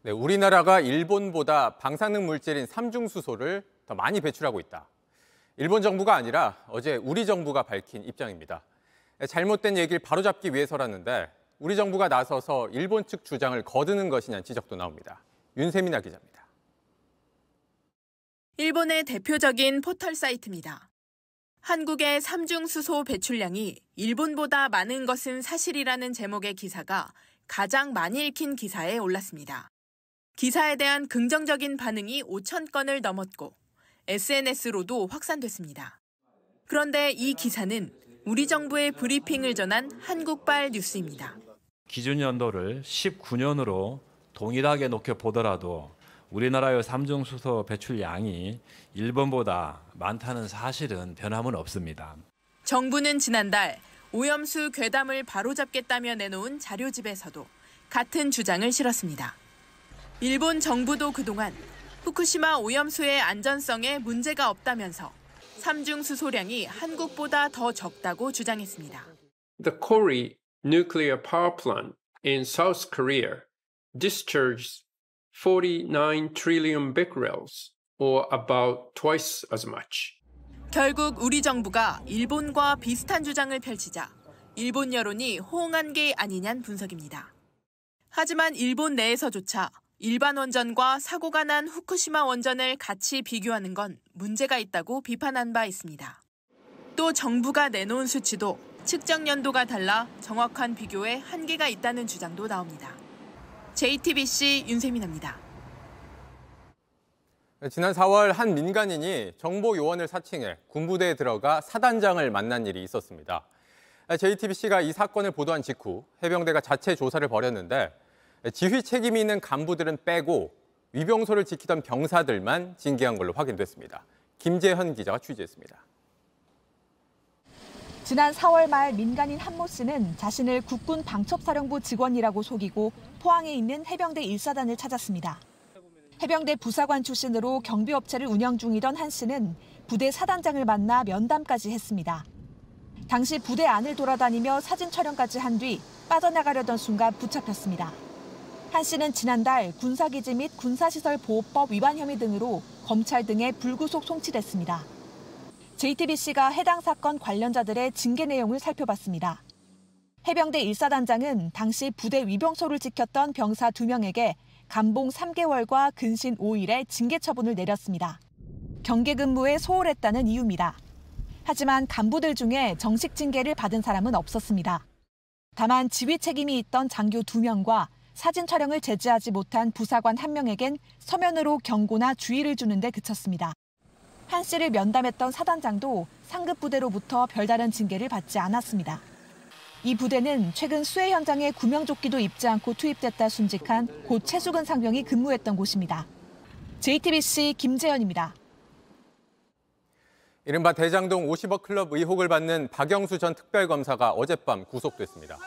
네, 우리나라가 일본보다 방사능 물질인 삼중수소를 더 많이 배출하고 있다. 일본 정부가 아니라 어제 우리 정부가 밝힌 입장입니다. 잘못된 얘기를 바로잡기 위해서라는데 우리 정부가 나서서 일본 측 주장을 거드는 것이냐는 지적도 나옵니다. 윤세민아 기자입니다. 일본의 대표적인 포털 사이트입니다. 한국의 삼중수소 배출량이 일본보다 많은 것은 사실이라는 제목의 기사가 가장 많이 읽힌 기사에 올랐습니다. 기사에 대한 긍정적인 반응이 5천 건을 넘었고 SNS로도 확산됐습니다. 그런데 이 기사는 우리 정부의 브리핑을 전한 한국발 뉴스입니다. 기준 연도를 19년으로 동일하게 놓게 보더라도 우리나라의 삼중수소 배출량이 일본보다 많다는 사실은 변함은 없습니다. 정부는 지난달 오염수 괴담을 바로잡겠다며 내놓은 자료집에서도 같은 주장을 실었습니다. 일본 정부도 그동안 후쿠시마 오염수의 안전성에 문제가 없다면서 삼중수소량이 한국보다 더 적다고 주장했습니다. The Kori nuclear power plant in South Korea discharges 49 trillion becquerels, or about twice as much. 결국 우리 정부가 일본과 비슷한 주장을 펼치자 일본 여론이 호응한 게 아니냐는 분석입니다. 하지만 일본 내에서조차 일반 원전과 사고가 난 후쿠시마 원전을 같이 비교하는 건 문제가 있다고 비판한 바 있습니다. 또 정부가 내놓은 수치도 측정 연도가 달라 정확한 비교에 한계가 있다는 주장도 나옵니다. JTBC 윤세민입니다. 지난 4월 한 민간인이 정보 요원을 사칭해 군부대에 들어가 사단장을 만난 일이 있었습니다. JTBC가 이 사건을 보도한 직후 해병대가 자체 조사를 벌였는데 지휘 책임이 있는 간부들은 빼고 위병소를 지키던 병사들만 징계한 걸로 확인됐습니다. 김재현 기자가 취재했습니다. 지난 4월 말 민간인 한모 씨는 자신을 국군 방첩사령부 직원이라고 속이고 포항에 있는 해병대 1사단을 찾았습니다. 해병대 부사관 출신으로 경비업체를 운영 중이던 한 씨는 부대 사단장을 만나 면담까지 했습니다. 당시 부대 안을 돌아다니며 사진 촬영까지 한 뒤 빠져나가려던 순간 붙잡혔습니다. 한 씨는 지난달 군사기지 및 군사시설보호법 위반 혐의 등으로 검찰 등에 불구속 송치됐습니다. JTBC가 해당 사건 관련자들의 징계 내용을 살펴봤습니다. 해병대 1사단장은 당시 부대 위병소를 지켰던 병사 2명에게 감봉 3개월과 근신 5일의 징계 처분을 내렸습니다. 경계 근무에 소홀했다는 이유입니다. 하지만 간부들 중에 정식 징계를 받은 사람은 없었습니다. 다만 지휘 책임이 있던 장교 2명과 사진 촬영을 제지하지 못한 부사관 1명에겐 서면으로 경고나 주의를 주는 데 그쳤습니다. 한 씨를 면담했던 사단장도 상급 부대로부터 별다른 징계를 받지 않았습니다. 이 부대는 최근 수해 현장에 구명조끼도 입지 않고 투입됐다 순직한 고 최수근 상병이 근무했던 곳입니다. JTBC 김재현입니다. 이른바 대장동 50억 클럽 의혹을 받는 박영수 전 특별검사가 어젯밤 구속됐습니다.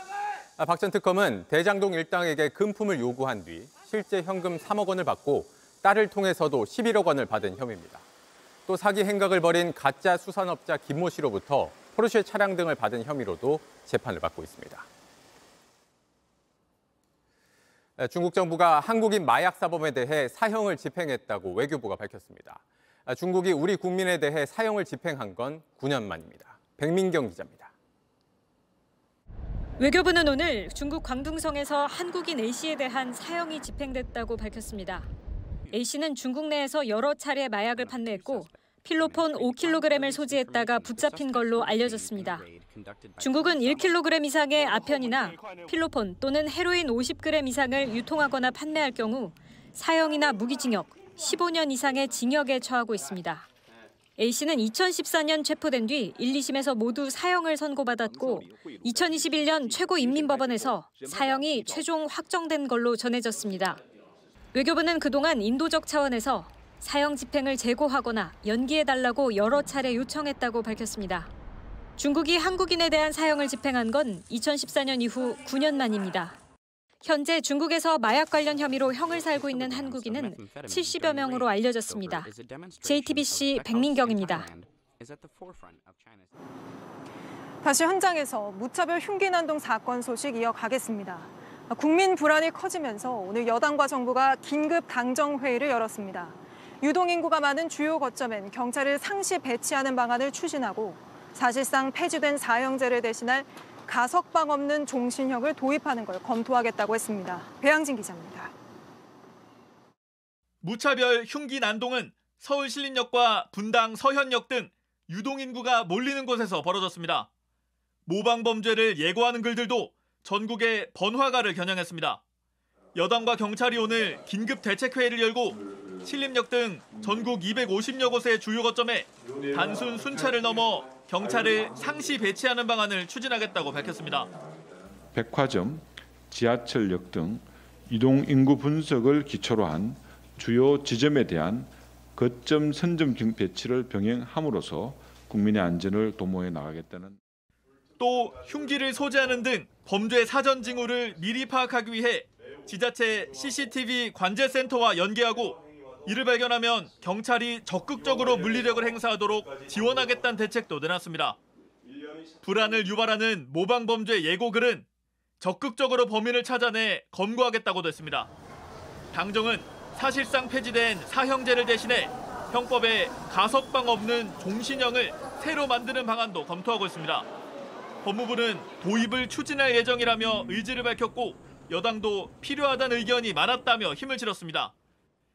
박 전 특검은 대장동 일당에게 금품을 요구한 뒤 실제 현금 3억 원을 받고 딸을 통해서도 11억 원을 받은 혐의입니다. 또 사기 행각을 벌인 가짜 수산업자 김모 씨로부터 포르쉐 차량 등을 받은 혐의로도 재판을 받고 있습니다. 중국 정부가 한국인 마약 사범에 대해 사형을 집행했다고 외교부가 밝혔습니다. 중국이 우리 국민에 대해 사형을 집행한 건 9년 만입니다. 백민경 기자입니다. 외교부는 오늘 중국 광둥성에서 한국인 A씨에 대한 사형이 집행됐다고 밝혔습니다. A씨는 중국 내에서 여러 차례 마약을 판매했고 필로폰 5kg을 소지했다가 붙잡힌 걸로 알려졌습니다. 중국은 1kg 이상의 아편이나 필로폰 또는 헤로인 50g 이상을 유통하거나 판매할 경우 사형이나 무기징역, 15년 이상의 징역에 처하고 있습니다. A씨는 2014년 체포된 뒤 1, 2심에서 모두 사형을 선고받았고 2021년 최고인민법원에서 사형이 최종 확정된 걸로 전해졌습니다. 외교부는 그동안 인도적 차원에서 사형 집행을 재고하거나 연기해달라고 여러 차례 요청했다고 밝혔습니다. 중국이 한국인에 대한 사형을 집행한 건 2014년 이후 9년 만입니다. 현재 중국에서 마약 관련 혐의로 형을 살고 있는 한국인은 70여 명으로 알려졌습니다. JTBC 백민경입니다. 다시 현장에서 무차별 흉기 난동 사건 소식 이어가겠습니다. 국민 불안이 커지면서 오늘 여당과 정부가 긴급 당정회의를 열었습니다. 유동인구가 많은 주요 거점엔 경찰을 상시 배치하는 방안을 추진하고 사실상 폐지된 사형제를 대신할 가석방 없는 종신형을 도입하는 걸 검토하겠다고 했습니다. 배양진 기자입니다. 무차별 흉기 난동은 서울신림역과 분당 서현역 등 유동인구가 몰리는 곳에서 벌어졌습니다. 모방범죄를 예고하는 글들도 전국의 번화가를 겨냥했습니다. 여당과 경찰이 오늘 긴급 대책회의를 열고 신림역 등 전국 250여 곳의 주요 거점에 단순 순찰을 넘어 경찰을 상시 배치하는 방안을 추진하겠다고 밝혔습니다. 백화점, 지하철역 등 이동 인구 분석을 기초로 한 주요 지점에 대한 거점 선점 배치를 병행함으로써 국민의 안전을 도모해 나가겠다는. 또 흉기를 소지하는 등 범죄 사전 징후를 미리 파악하기 위해 지자체 CCTV 관제센터와 연계하고 이를 발견하면 경찰이 적극적으로 물리력을 행사하도록 지원하겠다는 대책도 내놨습니다. 불안을 유발하는 모방범죄 예고글은 적극적으로 범인을 찾아내 검거하겠다고도 했습니다. 당정은 사실상 폐지된 사형제를 대신해 형법에 가석방 없는 종신형을 새로 만드는 방안도 검토하고 있습니다. 법무부는 도입을 추진할 예정이라며 의지를 밝혔고 여당도 필요하다는 의견이 많았다며 힘을 실었습니다.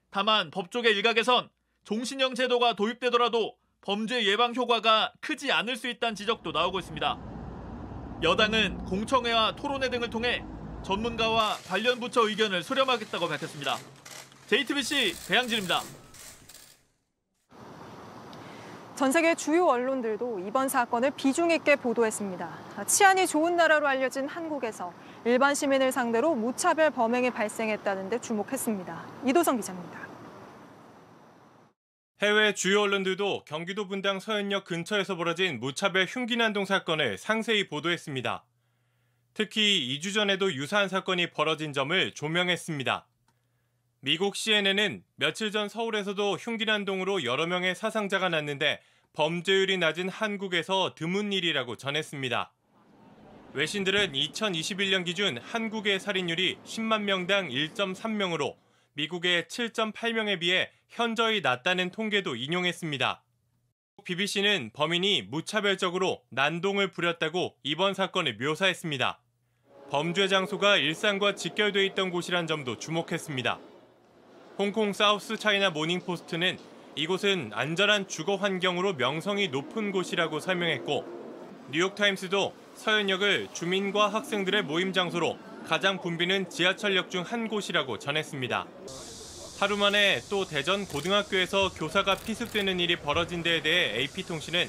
다만 법조계 일각에선 종신형 제도가 도입되더라도 범죄 예방 효과가 크지 않을 수 있다는 지적도 나오고 있습니다. 여당은 공청회와 토론회 등을 통해 전문가와 관련 부처 의견을 수렴하겠다고 밝혔습니다. JTBC 배양진입니다. 전 세계 주요 언론들도 이번 사건을 비중 있게 보도했습니다. 치안이 좋은 나라로 알려진 한국에서 일반 시민을 상대로 무차별 범행이 발생했다는 데 주목했습니다. 이도성 기자입니다. 해외 주요 언론들도 경기도 분당 서현역 근처에서 벌어진 무차별 흉기 난동 사건을 상세히 보도했습니다. 특히 2주 전에도 유사한 사건이 벌어진 점을 조명했습니다. 미국 CNN은 며칠 전 서울에서도 흉기 난동으로 여러 명의 사상자가 났는데 범죄율이 낮은 한국에서 드문 일이라고 전했습니다. 외신들은 2021년 기준 한국의 살인율이 10만 명당 1.3명으로 미국의 7.8명에 비해 현저히 낮다는 통계도 인용했습니다. BBC는 범인이 무차별적으로 난동을 부렸다고 이번 사건을 묘사했습니다. 범죄 장소가 일상과 직결돼 있던 곳이란 점도 주목했습니다. 홍콩 사우스 차이나 모닝포스트는 이곳은 안전한 주거 환경으로 명성이 높은 곳이라고 설명했고 뉴욕타임스도 서현역을 주민과 학생들의 모임 장소로 가장 붐비는 지하철역 중 한 곳이라고 전했습니다. 하루 만에 또 대전 고등학교에서 교사가 피습되는 일이 벌어진 데에 대해 AP통신은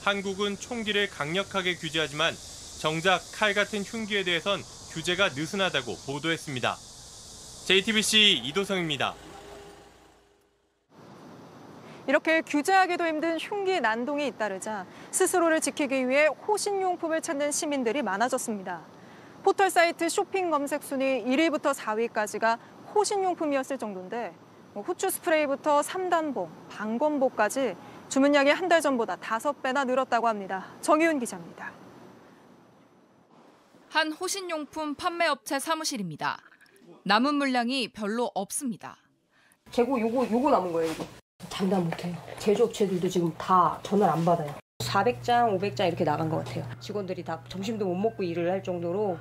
한국은 총기를 강력하게 규제하지만 정작 칼 같은 흉기에 대해선 규제가 느슨하다고 보도했습니다. JTBC 이도성입니다. 이렇게 규제하기도 힘든 흉기 난동이 잇따르자 스스로를 지키기 위해 호신용품을 찾는 시민들이 많아졌습니다. 포털 사이트 쇼핑 검색 순위 1위부터 4위까지가 호신용품이었을 정도인데 후추 스프레이부터 3단봉, 방검복까지 주문량이 한 달 전보다 5배나 늘었다고 합니다. 정희훈 기자입니다. 한 호신용품 판매업체 사무실입니다. 남은 물량이 별로 없습니다. 재고 요거 남은 거예요, 이거. 장담 못해요. 제조업체들도 지금 다 전화를 안 받아요. 400장, 500장 이렇게 나간 것 같아요. 직원들이 다 점심도 못 먹고 일을 할 정도로.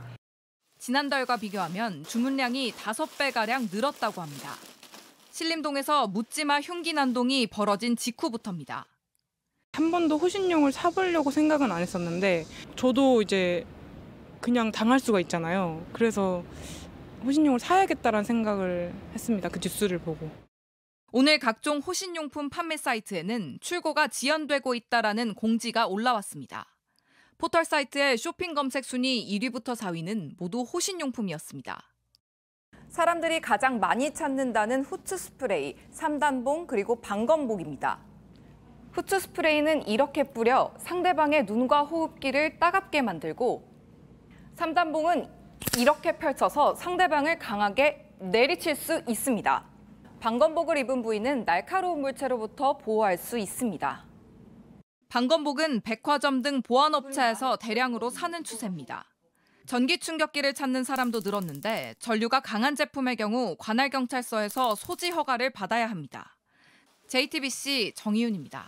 지난달과 비교하면 주문량이 5배가량 늘었다고 합니다. 신림동에서 묻지마 흉기 난동이 벌어진 직후부터입니다. 한 번도 호신용을 사보려고 생각은 안 했었는데 저도 이제 그냥 당할 수가 있잖아요. 그래서 호신용을 사야겠다라는 생각을 했습니다. 그 뉴스를 보고. 오늘 각종 호신용품 판매 사이트에는 출고가 지연되고 있다라는 공지가 올라왔습니다. 포털 사이트의 쇼핑 검색 순위 1위부터 4위는 모두 호신용품이었습니다. 사람들이 가장 많이 찾는다는 후추 스프레이, 3단봉 그리고 방검복입니다. 후추 스프레이는 이렇게 뿌려 상대방의 눈과 호흡기를 따갑게 만들고 3단봉은 이렇게 펼쳐서 상대방을 강하게 내리칠 수 있습니다. 방검복을 입은 부위는 날카로운 물체로부터 보호할 수 있습니다. 방검복은 백화점 등 보안업체에서 대량으로 사는 추세입니다. 전기 충격기를 찾는 사람도 늘었는데 전류가 강한 제품의 경우 관할경찰서에서 소지 허가를 받아야 합니다. JTBC 정희윤입니다.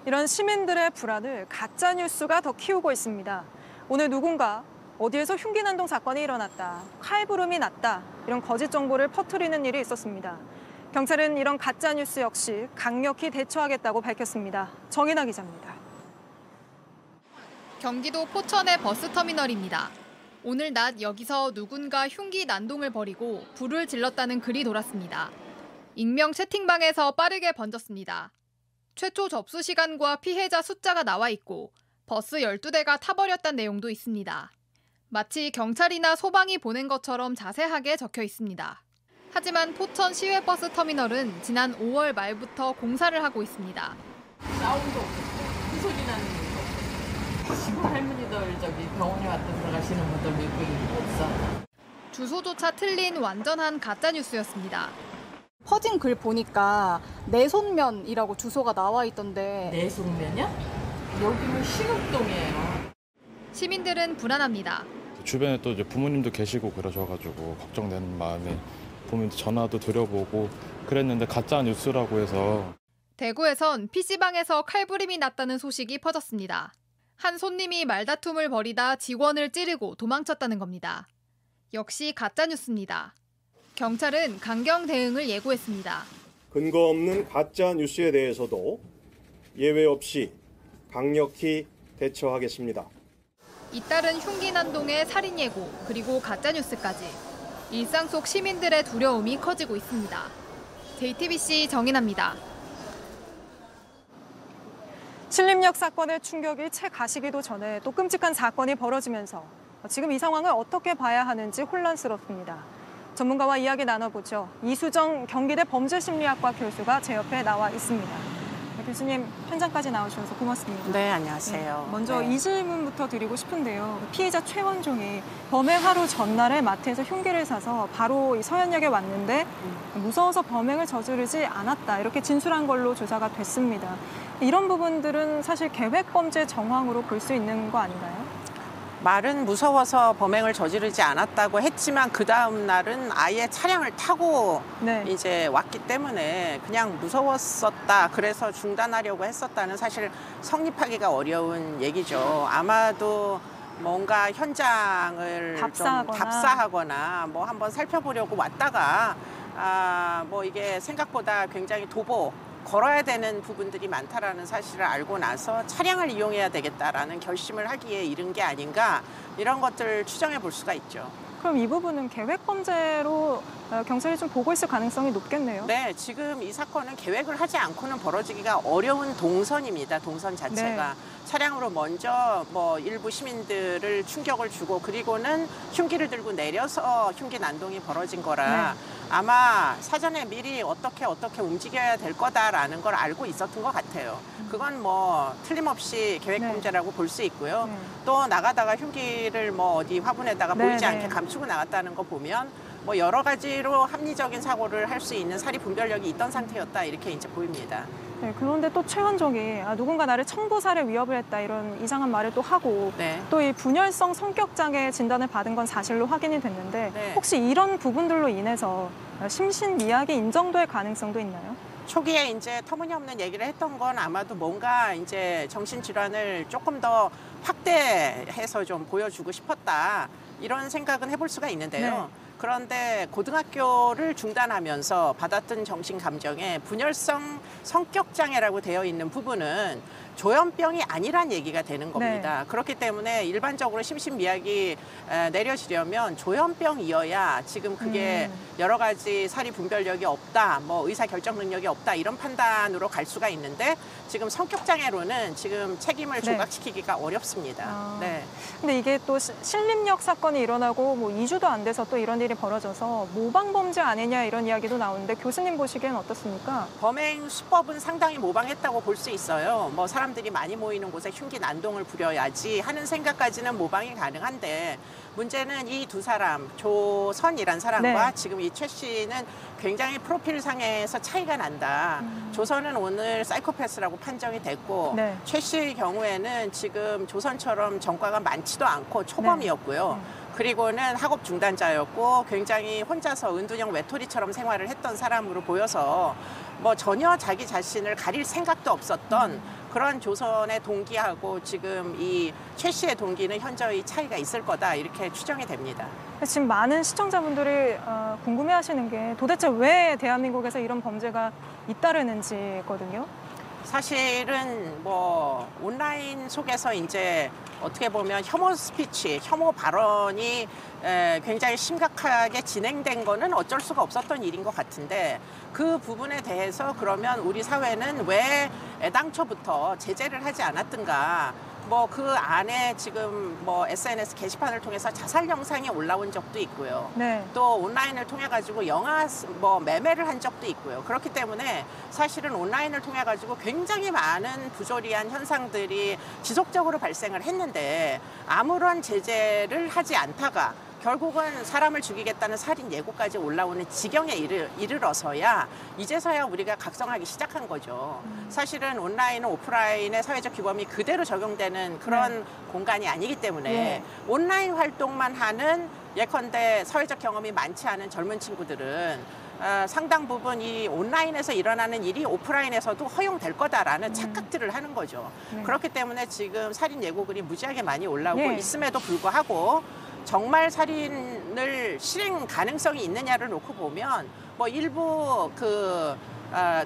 이런 시민들의 불안을 가짜 뉴스가 더 키우고 있습니다. 오늘 누군가 어디에서 흉기 난동 사건이 일어났다, 칼부름이 났다 이런 거짓 정보를 퍼뜨리는 일이 있었습니다. 경찰은 이런 가짜 뉴스 역시 강력히 대처하겠다고 밝혔습니다. 정인아 기자입니다. 경기도 포천의 버스터미널입니다. 오늘 낮 여기서 누군가 흉기 난동을 벌이고 불을 질렀다는 글이 돌았습니다. 익명 채팅방에서 빠르게 번졌습니다. 최초 접수 시간과 피해자 숫자가 나와 있고 버스 12대가 타버렸다는 내용도 있습니다. 마치 경찰이나 소방이 보낸 것처럼 자세하게 적혀 있습니다. 하지만 포천 시외버스 터미널은 지난 5월 말부터 공사를 하고 있습니다. 사운드 없었고 큰 소리 나는 거 없었고 시골 할머니들 저기 병원에 왔다 들어가시는 분들 몇 분이 없어. 주소조차 틀린 완전한 가짜 뉴스였습니다. 퍼진 글 보니까 내손면이라고 주소가 나와 있던데. 내손면이요? 여기는 신흥동이에요. 시민들은 불안합니다. 주변에 또 이제 부모님도 계시고 그러셔가지고 걱정되는 마음에 부모님 전화도 드려보고 그랬는데 가짜 뉴스라고 해서. 대구에선 PC방에서 칼부림이 났다는 소식이 퍼졌습니다. 한 손님이 말다툼을 벌이다 직원을 찌르고 도망쳤다는 겁니다. 역시 가짜 뉴스입니다. 경찰은 강경 대응을 예고했습니다. 근거 없는 가짜 뉴스에 대해서도 예외 없이 강력히 대처하겠습니다. 잇따른 흉기 난동의 살인 예고 그리고 가짜 뉴스까지 일상 속 시민들의 두려움이 커지고 있습니다. JTBC 정인아입니다. 신림역 사건의 충격이 채 가시기도 전에 또 끔찍한 사건이 벌어지면서 지금 이 상황을 어떻게 봐야 하는지 혼란스럽습니다. 전문가와 이야기 나눠보죠. 이수정 경기대 범죄심리학과 교수가 제 옆에 나와 있습니다. 교수님, 현장까지 나오셔서 고맙습니다. 네, 안녕하세요. 먼저 네. 이 질문부터 드리고 싶은데요. 피해자 최원종이 범행 하루 전날에 마트에서 흉기를 사서 바로 이 서현역에 왔는데 무서워서 범행을 저지르지 않았다. 이렇게 진술한 걸로 조사가 됐습니다. 이런 부분들은 사실 계획범죄 정황으로 볼 수 있는 거 아닌가요? 말은 무서워서 범행을 저지르지 않았다고 했지만 그 다음 날은 아예 차량을 타고 이제 왔기 때문에 그냥 무서웠었다. 그래서 중단하려고 했었다는 사실 성립하기가 어려운 얘기죠. 아마도 뭔가 현장을 좀 답사하거나 뭐 한번 살펴보려고 왔다가 뭐 이게 생각보다 굉장히 걸어야 되는 부분들이 많다라는 사실을 알고 나서 차량을 이용해야 되겠다라는 결심을 하기에 이른 게 아닌가 이런 것들을 추정해 볼 수가 있죠. 그럼 이 부분은 계획범죄로 경찰이 좀 보고 있을 가능성이 높겠네요. 네, 지금 이 사건은 계획을 하지 않고는 벌어지기가 어려운 동선입니다. 동선 자체가. 네. 차량으로 먼저 뭐 일부 시민들을 충격을 주고 그리고는 흉기를 들고 내려서 흉기 난동이 벌어진 거라 아마 사전에 미리 어떻게 움직여야 될 거다라는 걸 알고 있었던 것 같아요. 그건 뭐 틀림없이 계획범죄라고 볼 수 있고요. 또 나가다가 흉기를 뭐 어디 화분에다가 보이지 않게 감추고 나갔다는 거 보면 뭐 여러 가지로 합리적인 사고를 할 수 있는 사리 분별력이 있던 상태였다 이렇게 이제 보입니다. 네, 그런데 또 최원종이 누군가 나를 청부살해 위협을 했다 이런 이상한 말을 또 하고 또 이 분열성 성격장애 진단을 받은 건 사실로 확인이 됐는데 혹시 이런 부분들로 인해서 심신미약이 인정될 가능성도 있나요? 초기에 이제 터무니없는 얘기를 했던 건 아마도 뭔가 이제 정신질환을 조금 더 확대해서 좀 보여주고 싶었다 이런 생각은 해볼 수가 있는데요. 그런데 고등학교를 중단하면서 받았던 정신 감정에 분열성 성격 장애라고 되어 있는 부분은 조현병이 아니란 얘기가 되는 겁니다. 그렇기 때문에 일반적으로 심신미약이 내려지려면 조현병이어야 지금 그게 여러 가지 사리 분별력이 없다, 뭐 의사 결정 능력이 없다 이런 판단으로 갈 수가 있는데 지금 성격 장애로는 지금 책임을 조각시키기가 어렵습니다. 근데 이게 또 신림역 사건이 일어나고 뭐 2주도 안 돼서 또 이런 일이 벌어져서 모방범죄 아니냐 이런 이야기도 나오는데 교수님 보시기엔 어떻습니까? 범행 수법은 상당히 모방했다고 볼 수 있어요. 뭐 사람들이 많이 모이는 곳에 흉기 난동을 부려야지 하는 생각까지는 모방이 가능한데 문제는 이 두 사람, 조선이란 사람과 지금 이 최 씨는 굉장히 프로필상에서 차이가 난다. 조선은 오늘 사이코패스라고 판정이 됐고 최 씨의 경우에는 지금 조선처럼 전과가 많지도 않고 초범이었고요. 그리고는 학업 중단자였고 굉장히 혼자서 은둔형 외톨이처럼 생활을 했던 사람으로 보여서 뭐 전혀 자기 자신을 가릴 생각도 없었던 그런 조선의 동기하고 지금 이 최 씨의 동기는 현저히 차이가 있을 거다 이렇게 추정이 됩니다. 지금 많은 시청자분들이 궁금해하시는 게 도대체 왜 대한민국에서 이런 범죄가 잇따르는지거든요. 사실은 뭐 온라인 속에서 이제 어떻게 보면 혐오 스피치, 혐오 발언이 굉장히 심각하게 진행된 거는 어쩔 수가 없었던 일인 것 같은데 그 부분에 대해서 그러면 우리 사회는 왜 애당초부터 제재를 하지 않았던가? 뭐 그 안에 지금 뭐 SNS 게시판을 통해서 자살 영상이 올라온 적도 있고요. 네. 또 온라인을 통해 가지고 영화 뭐 매매를 한 적도 있고요. 그렇기 때문에 사실은 온라인을 통해 가지고 굉장히 많은 부조리한 현상들이 지속적으로 발생을 했는데 아무런 제재를 하지 않다가 결국은 사람을 죽이겠다는 살인 예고까지 올라오는 지경에 이르러서야 이제서야 우리가 각성하기 시작한 거죠. 사실은 온라인은 오프라인의 사회적 규범이 그대로 적용되는 그런 공간이 아니기 때문에 온라인 활동만 하는 예컨대 사회적 경험이 많지 않은 젊은 친구들은 상당 부분 이 온라인에서 일어나는 일이 오프라인에서도 허용될 거다라는 착각들을 하는 거죠. 그렇기 때문에 지금 살인 예고글이 무지하게 많이 올라오고 있음에도 불구하고 정말 살인을 실행 가능성이 있느냐를 놓고 보면 뭐 일부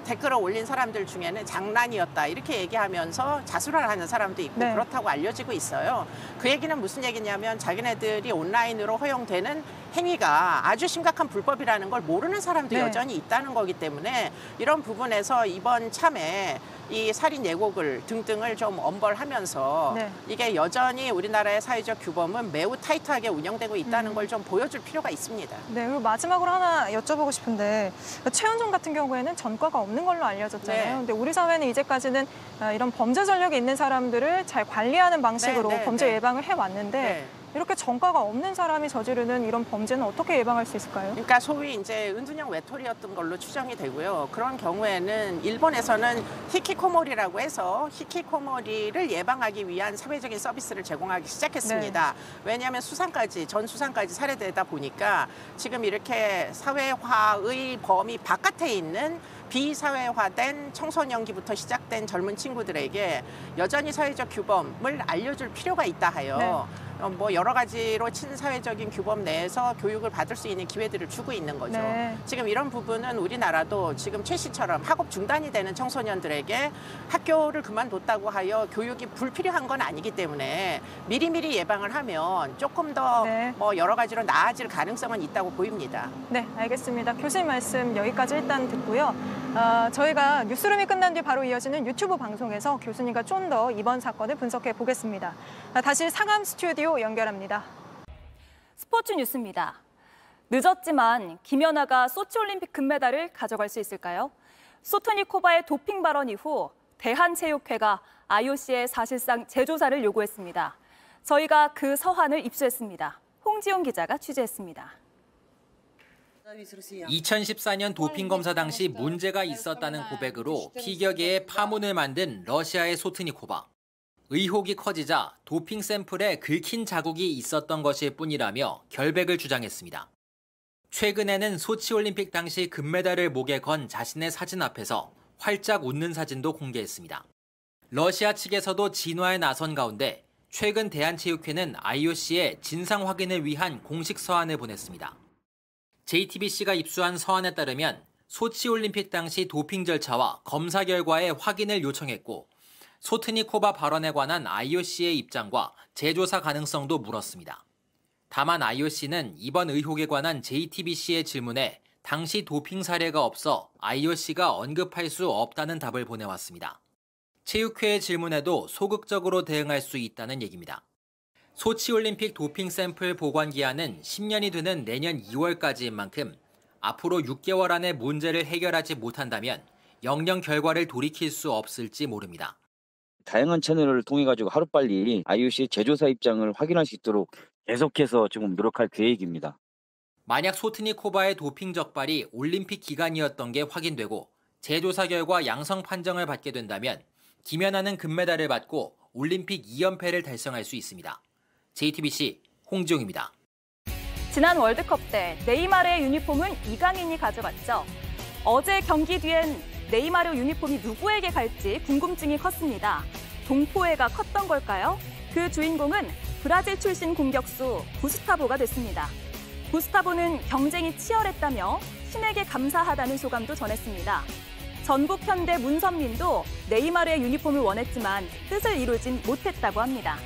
댓글을 올린 사람들 중에는 장난이었다 이렇게 얘기하면서 자수를 하는 사람도 있고 그렇다고 알려지고 있어요. 그 얘기는 무슨 얘기냐면 자기네들이 온라인으로 허용되는 행위가 아주 심각한 불법이라는 걸 모르는 사람도 여전히 있다는 거기 때문에 이런 부분에서 이번 참에 이 살인 예고글 등등을 좀 엄벌하면서 이게 여전히 우리나라의 사회적 규범은 매우 타이트하게 운영되고 있다는 걸 좀 보여줄 필요가 있습니다. 네, 그리고 마지막으로 하나 여쭤보고 싶은데 최은종 같은 경우에는 전과가 없는 걸로 알려졌잖아요. 근데 우리 사회는 이제까지는 이런 범죄 전력이 있는 사람들을 잘 관리하는 방식으로 범죄 예방을 해왔는데 이렇게 전과가 없는 사람이 저지르는 이런 범죄는 어떻게 예방할 수 있을까요? 그러니까 소위 이제 은둔형 외톨이였던 걸로 추정이 되고요. 그런 경우에는 일본에서는 히키코모리라고 해서 히키코모리를 예방하기 위한 사회적인 서비스를 제공하기 시작했습니다. 왜냐하면 전 수상까지 살해되다 보니까 지금 이렇게 사회화의 범위 바깥에 있는 비사회화된 청소년기부터 시작된 젊은 친구들에게 여전히 사회적 규범을 알려줄 필요가 있다 하여 뭐 여러 가지로 친사회적인 규범 내에서 교육을 받을 수 있는 기회들을 주고 있는 거죠. 지금 이런 부분은 우리나라도 지금 최 씨처럼 학업 중단이 되는 청소년들에게 학교를 그만뒀다고 하여 교육이 불필요한 건 아니기 때문에 미리미리 예방을 하면 조금 더 뭐 여러 가지로 나아질 가능성은 있다고 보입니다. 네, 알겠습니다. 교수님 말씀 여기까지 일단 듣고요. 저희가 뉴스룸이 끝난 뒤 바로 이어지는 유튜브 방송에서 교수님과 좀 더 이번 사건을 분석해 보겠습니다. 다시 상암 스튜디오 연결합니다. 스포츠 뉴스입니다. 늦었지만 김연아가 소치올림픽 금메달을 가져갈 수 있을까요? 소트니코바의 도핑 발언 이후 대한체육회가 IOC에 사실상 재조사를 요구했습니다. 저희가 그 서한을 입수했습니다. 홍지용 기자가 취재했습니다. 2014년 도핑 검사 당시 문제가 있었다는 고백으로 피겨계에 파문을 만든 러시아의 소트니코바. 의혹이 커지자 도핑 샘플에 긁힌 자국이 있었던 것일 뿐이라며 결백을 주장했습니다. 최근에는 소치올림픽 당시 금메달을 목에 건 자신의 사진 앞에서 활짝 웃는 사진도 공개했습니다. 러시아 측에서도 진화에 나선 가운데 최근 대한체육회는 IOC에 진상 확인을 위한 공식 서한을 보냈습니다. JTBC가 입수한 서한에 따르면 소치올림픽 당시 도핑 절차와 검사 결과의 확인을 요청했고 소트니코바 발언에 관한 IOC의 입장과 재조사 가능성도 물었습니다. 다만 IOC는 이번 의혹에 관한 JTBC의 질문에 당시 도핑 사례가 없어 IOC가 언급할 수 없다는 답을 보내왔습니다. 체육회의 질문에도 소극적으로 대응할 수 있다는 얘기입니다. 소치올림픽 도핑 샘플 보관 기한은 10년이 되는 내년 2월까지인 만큼 앞으로 6개월 안에 문제를 해결하지 못한다면 영영 결과를 돌이킬 수 없을지 모릅니다. 다양한 채널을 통해 가지고 하루빨리 IOC 재조사 입장을 확인할 수 있도록 계속해서 지금 노력할 계획입니다. 만약 소트니코바의 도핑 적발이 올림픽 기간이었던 게 확인되고 재조사 결과 양성 판정을 받게 된다면 김연아는 금메달을 받고 올림픽 2연패를 달성할 수 있습니다. JTBC 홍지용입니다. 지난 월드컵 때 네이마르의 유니폼은 이강인이 가져갔죠. 어제 경기 뒤엔 네이마르 유니폼이 누구에게 갈지 궁금증이 컸습니다. 동포애가 컸던 걸까요? 그 주인공은 브라질 출신 공격수 구스타보가 됐습니다. 구스타보는 경쟁이 치열했다며 신에게 감사하다는 소감도 전했습니다. 전북 현대 문선민도 네이마르의 유니폼을 원했지만 뜻을 이루진 못했다고 합니다.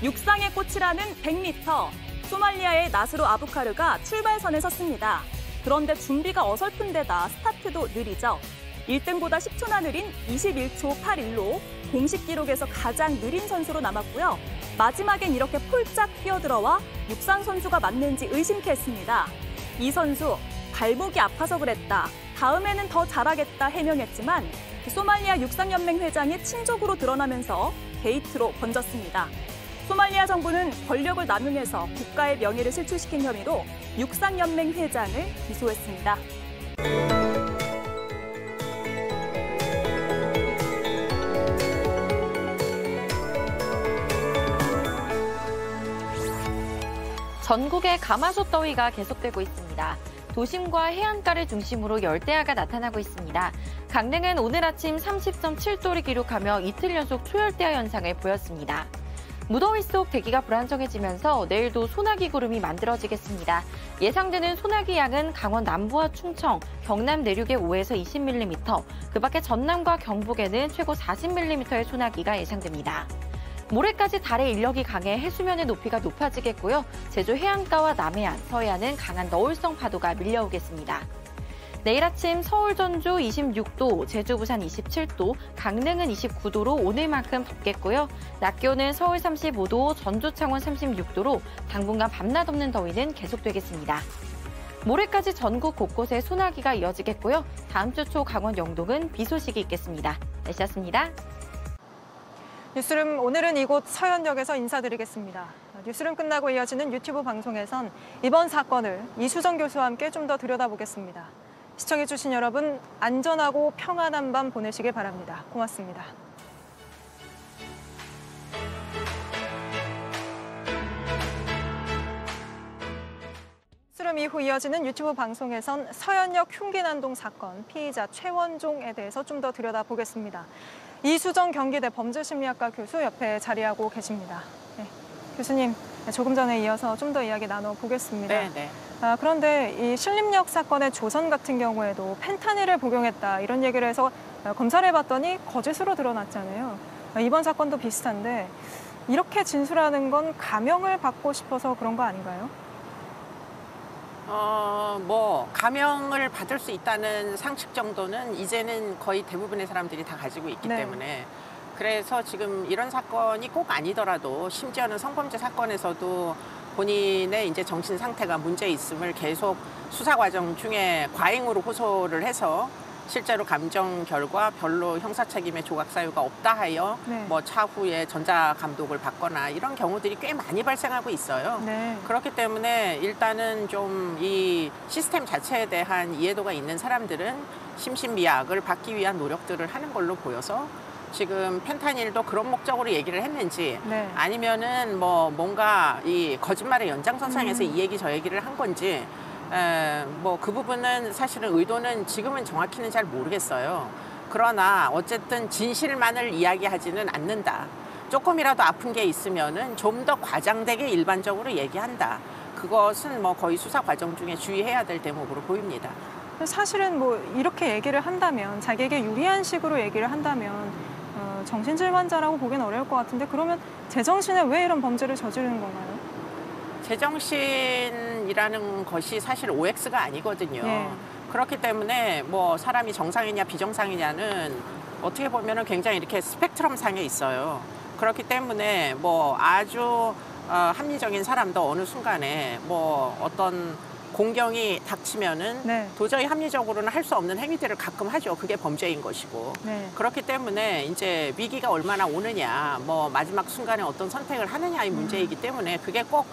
육상의 꽃이라는 100m, 소말리아의 나스로 아부카르가 출발선에 섰습니다. 그런데 준비가 어설픈 데다 스타트도 느리죠. 1등보다 10초나 느린 21초 81로 공식 기록에서 가장 느린 선수로 남았고요. 마지막엔 이렇게 폴짝 뛰어들어와 육상 선수가 맞는지 의심케 했습니다. 이 선수 발목이 아파서 그랬다. 다음에는 더 잘하겠다 해명했지만 소말리아 육상연맹 회장이 친족으로 드러나면서 게이트로 번졌습니다. 소말리아 정부는 권력을 남용해서 국가의 명예를 실추시킨 혐의로 육상연맹 회장을 기소했습니다. 전국의 가마솥 더위가 계속되고 있습니다. 도심과 해안가를 중심으로 열대야가 나타나고 있습니다. 강릉은 오늘 아침 30.7도를 기록하며 이틀 연속 초열대야 현상을 보였습니다. 무더위 속 대기가 불안정해지면서 내일도 소나기 구름이 만들어지겠습니다. 예상되는 소나기 양은 강원 남부와 충청, 경남 내륙에 5에서 20mm, 그 밖에 전남과 경북에는 최고 40mm의 소나기가 예상됩니다. 모레까지 달의 인력이 강해 해수면의 높이가 높아지겠고요. 제주 해안가와 남해안, 서해안은 강한 너울성 파도가 밀려오겠습니다. 내일 아침 서울, 전주 26도, 제주, 부산 27도, 강릉은 29도로 오늘만큼 덥겠고요. 낮 기온은 서울 35도, 전주, 창원 36도로 당분간 밤낮 없는 더위는 계속되겠습니다. 모레까지 전국 곳곳에 소나기가 이어지겠고요. 다음 주 초 강원 영동은 비 소식이 있겠습니다. 날씨였습니다. 뉴스룸 오늘은 이곳 서현역에서 인사드리겠습니다. 뉴스룸 끝나고 이어지는 유튜브 방송에선 이번 사건을 이수정 교수와 함께 좀 더 들여다보겠습니다. 시청해주신 여러분 안전하고 평안한 밤 보내시길 바랍니다. 고맙습니다. 뉴스룸 이후 이어지는 유튜브 방송에선 서현역 흉기난동 사건 피의자 최원종에 대해서 좀 더 들여다보겠습니다. 이수정 경기대 범죄심리학과 교수 옆에 자리하고 계십니다. 네, 교수님, 조금 전에 이어서 좀 더 이야기 나눠보겠습니다. 네. 그런데 이 신림역 사건의 조선 같은 경우에도 펜타닐을 복용했다 이런 얘기를 해서 검사를 해봤더니 거짓으로 드러났잖아요. 이번 사건도 비슷한데 이렇게 진술하는 건 감형을 받고 싶어서 그런 거 아닌가요? 감형을 받을 수 있다는 상식 정도는 이제는 거의 대부분의 사람들이 다 가지고 있기 때문에 그래서 지금 이런 사건이 꼭 아니더라도 심지어는 성범죄 사건에서도 본인의 이제 정신 상태가 문제 있음을 계속 수사 과정 중에 과잉으로 호소를 해서 실제로 감정 결과 별로 형사 책임의 조각 사유가 없다 하여 뭐 차후에 전자 감독을 받거나 이런 경우들이 꽤 많이 발생하고 있어요. 그렇기 때문에 일단은 좀 이 시스템 자체에 대한 이해도가 있는 사람들은 심신미약을 받기 위한 노력들을 하는 걸로 보여서 지금 펜타닐도 그런 목적으로 얘기를 했는지 아니면은 뭔가 이 거짓말의 연장선상에서 이 얘기 저 얘기를 한 건지 그 부분은 사실은 의도는 지금은 정확히는 잘 모르겠어요. 그러나 어쨌든 진실만을 이야기하지는 않는다. 조금이라도 아픈 게 있으면은 좀 더 과장되게 일반적으로 얘기한다. 그것은 거의 수사 과정 중에 주의해야 될 대목으로 보입니다. 사실은 이렇게 얘기를 한다면 자기에게 유리한 식으로 얘기를 한다면 정신질환자라고 보기는 어려울 것 같은데 그러면 제정신에 왜 이런 범죄를 저지르는 건가요? 제정신이라는 것이 사실 OX가 아니거든요. 그렇기 때문에 사람이 정상이냐 비정상이냐는 어떻게 보면 굉장히 이렇게 스펙트럼 상에 있어요. 그렇기 때문에 아주 합리적인 사람도 어느 순간에 어떤 공경이 닥치면은 도저히 합리적으로는 할 수 없는 행위들을 가끔 하죠. 그게 범죄인 것이고. 그렇기 때문에 이제 위기가 얼마나 오느냐, 마지막 순간에 어떤 선택을 하느냐의 문제이기 때문에 그게 꼭